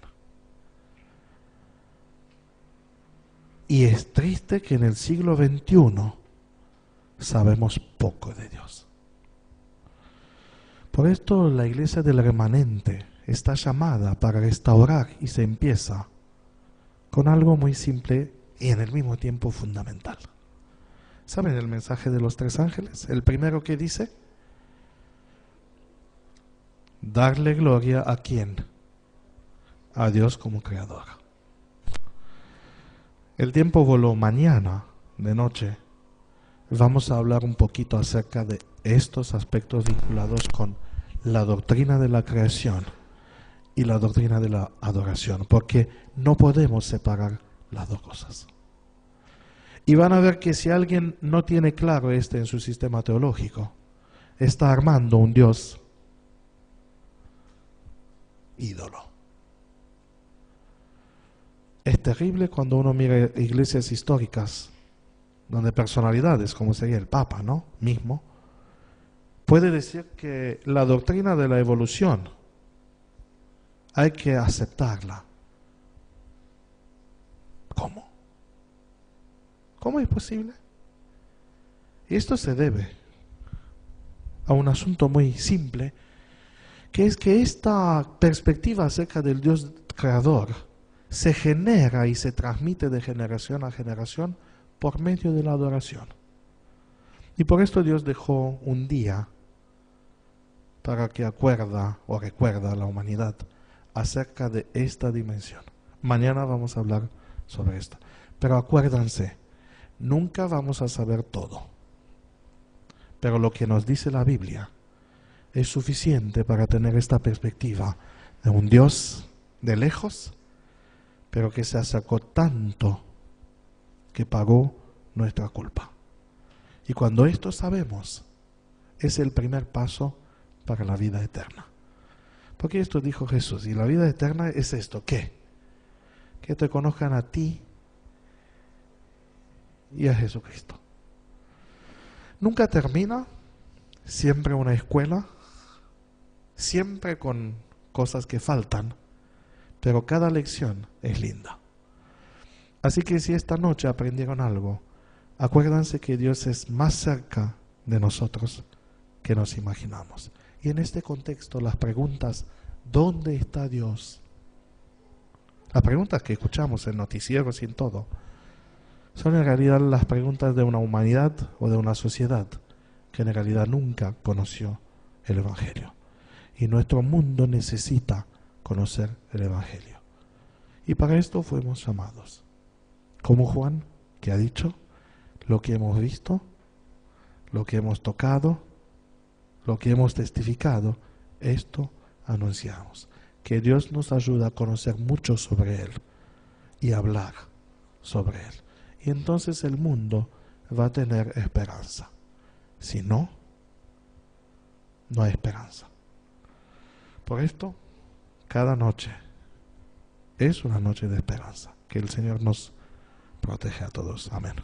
Y es triste que en el siglo XXI sabemos poco de Dios. Por esto la iglesia del remanente está llamada para restaurar y se empieza con algo muy simple y en el mismo tiempo fundamental. ¿Saben el mensaje de los 3 ángeles? El primero que dice: darle gloria a ¿quién? A Dios como creador. El tiempo voló. Mañana de noche vamos a hablar un poquito acerca de estos aspectos vinculados con la doctrina de la creación y la doctrina de la adoración, porque no podemos separar las dos cosas. Y van a ver que si alguien no tiene claro en su sistema teológico, está armando un Dios ídolo. Es terrible cuando uno mira iglesias históricas donde personalidades, como sería el Papa, ¿no? Mismo, puede decir que la doctrina de la evolución hay que aceptarla. ¿Cómo? ¿Cómo es posible? Y esto se debe a un asunto muy simple, que es que esta perspectiva acerca del Dios creador se genera y se transmite de generación a generación por medio de la adoración. Y por esto Dios dejó un día para que recuerda a la humanidad acerca de esta dimensión. Mañana vamos a hablar sobre esto. Pero acuérdense, nunca vamos a saber todo. Pero lo que nos dice la Biblia es suficiente para tener esta perspectiva de un Dios de lejos, pero que se acercó tanto que pagó nuestra culpa. Y cuando esto sabemos, es el primer paso para la vida eterna. Porque esto dijo Jesús, y la vida eterna es esto, ¿qué? Que te conozcan a ti y a Jesucristo. Nunca termina, siempre una escuela, siempre con cosas que faltan, pero cada lección es linda. Así que si esta noche aprendieron algo, acuérdense que Dios es más cerca de nosotros que nos imaginamos. Y en este contexto, las preguntas, ¿dónde está Dios? Las preguntas que escuchamos en noticieros y en todo, son en realidad las preguntas de una humanidad o de una sociedad que en realidad nunca conoció el Evangelio. Y nuestro mundo necesita conocer el Evangelio. Y para esto fuimos llamados. Como Juan, que ha dicho, lo que hemos visto, lo que hemos tocado, lo que hemos testificado, esto anunciamos. Que Dios nos ayude a conocer mucho sobre Él y hablar sobre Él. Y entonces el mundo va a tener esperanza. Si no, no hay esperanza. Por esto, cada noche es una noche de esperanza. Que el Señor nos proteja a todos. Amén.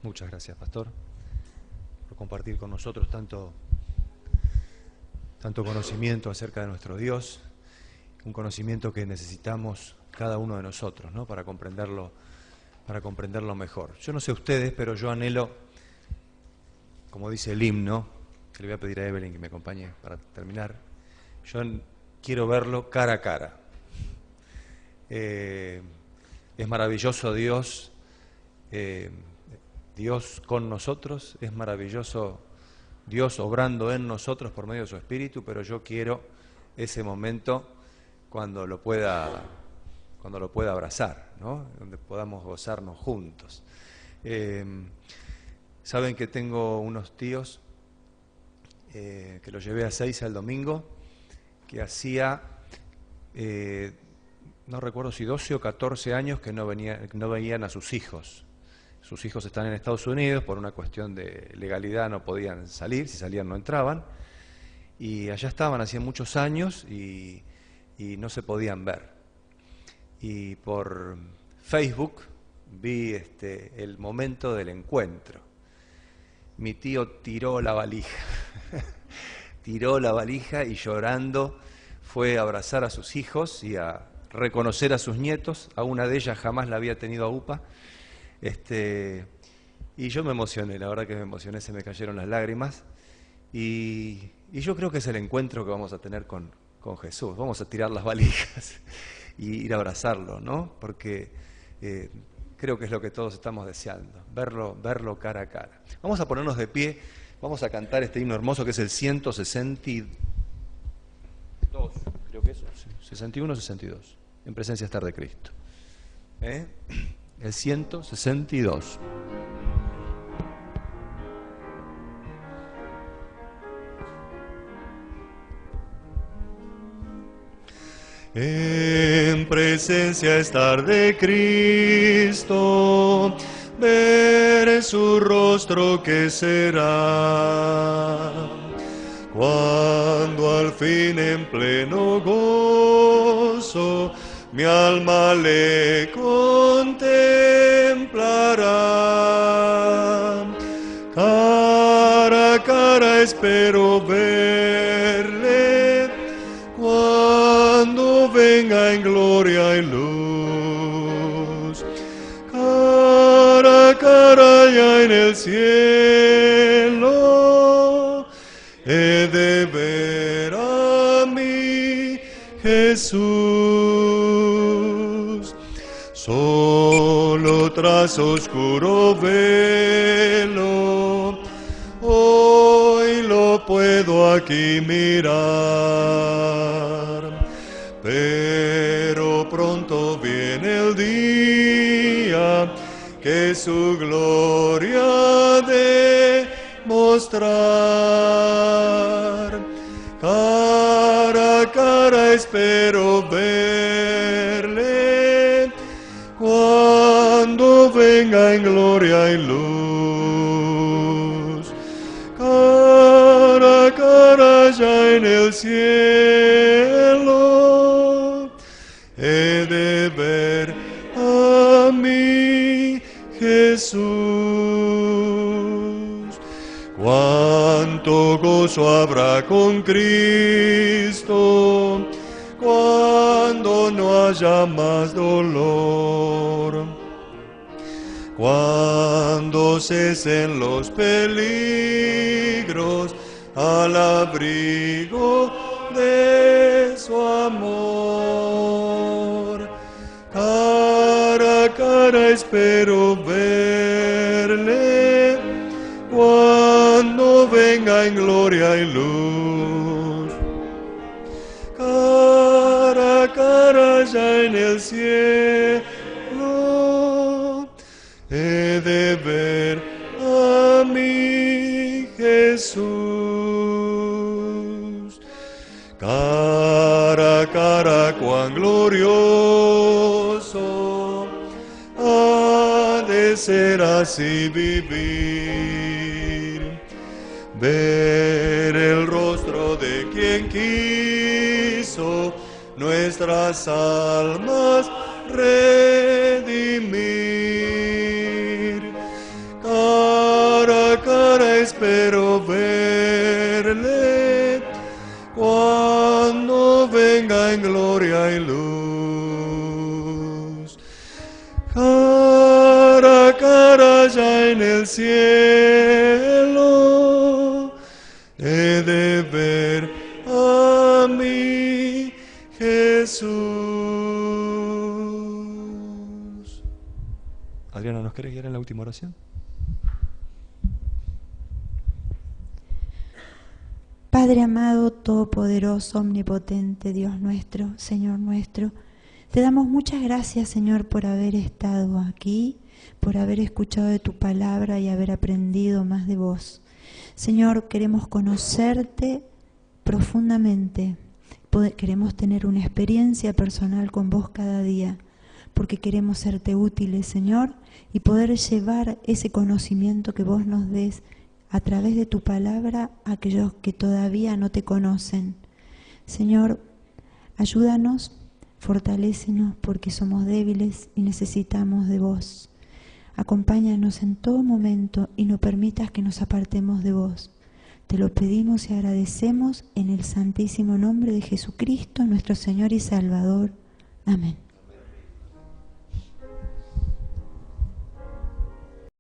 Muchas gracias, Pastor, por compartir con nosotros tanto conocimiento acerca de nuestro Dios, un conocimiento que necesitamos cada uno de nosotros, ¿no? Para comprenderlo mejor. Yo no sé ustedes, pero yo anhelo, como dice el himno, que le voy a pedir a Evelyn que me acompañe para terminar, yo quiero verlo cara a cara. Es maravilloso Dios, Dios con nosotros, es maravilloso Dios obrando en nosotros por medio de su Espíritu, pero yo quiero ese momento cuando lo pueda abrazar, ¿no? Donde podamos gozarnos juntos. Saben que tengo unos tíos que los llevé a Seiza el domingo, que hacía, no recuerdo si 12 o 14 años que no veían a sus hijos. Sus hijos están en Estados Unidos, por una cuestión de legalidad no podían salir, si salían no entraban, y allá estaban hacía muchos años y no se podían ver. Y por Facebook vi el momento del encuentro. Mi tío tiró la valija, tiró la valija y llorando fue a abrazar a sus hijos y a reconocer a sus nietos. A una de ellas jamás la había tenido a UPA. Y yo me emocioné, la verdad que me emocioné, se me cayeron las lágrimas. Y yo creo que es el encuentro que vamos a tener con Jesús. Vamos a tirar las valijas y ir a abrazarlo, ¿no? Porque creo que es lo que todos estamos deseando, verlo cara a cara. Vamos a ponernos de pie, vamos a cantar este himno hermoso que es el 162, creo que es 61 o 62, en presencia estar de Cristo. El 162. En presencia estar de Cristo, ver su rostro que será, cuando al fin en pleno gozo mi alma le contemplará. Cara a cara espero verle, cuando venga en gloria y luz. Cara a cara ya en el cielo, he de ver a mi Jesús. Solo tras oscuro velo, hoy lo puedo aquí mirar. Pero pronto viene el día que su gloria de mostrar. Cara a cara espero verle, cuando venga en gloria y luz. Cara a cara ya en el cielo, he de ver a mi Jesús. Cuánto gozo habrá con Cristo, cuando no haya más dolor, cuando cesen los peligros al abrigo de su amor. Cara a cara espero verle, cuando venga en gloria y luz. Cara a cara ya en el cielo, he de ver a mi Jesús. Cara a cara cuán glorioso ha de ser así vivir, ver el rostro de quien quiso nuestras almas redimir. Cara a cara espero verle, cuando venga en gloria y luz. Cara a cara ya en el cielo, he de ver a mi Jesús. Adriana, ¿nos querés guiar en la última oración?
Padre amado, todopoderoso, omnipotente, Dios nuestro, Señor nuestro, te damos muchas gracias, Señor, por haber estado aquí, por haber escuchado de tu palabra y haber aprendido más de vos. Señor, queremos conocerte profundamente, queremos tener una experiencia personal con vos cada día, porque queremos serte útiles, Señor, y poder llevar ese conocimiento que vos nos des a través de tu palabra a aquellos que todavía no te conocen. Señor, ayúdanos, fortalécenos porque somos débiles y necesitamos de vos. Acompáñanos en todo momento y no permitas que nos apartemos de vos. Te lo pedimos y agradecemos en el santísimo nombre de Jesucristo, nuestro Señor y Salvador. Amén.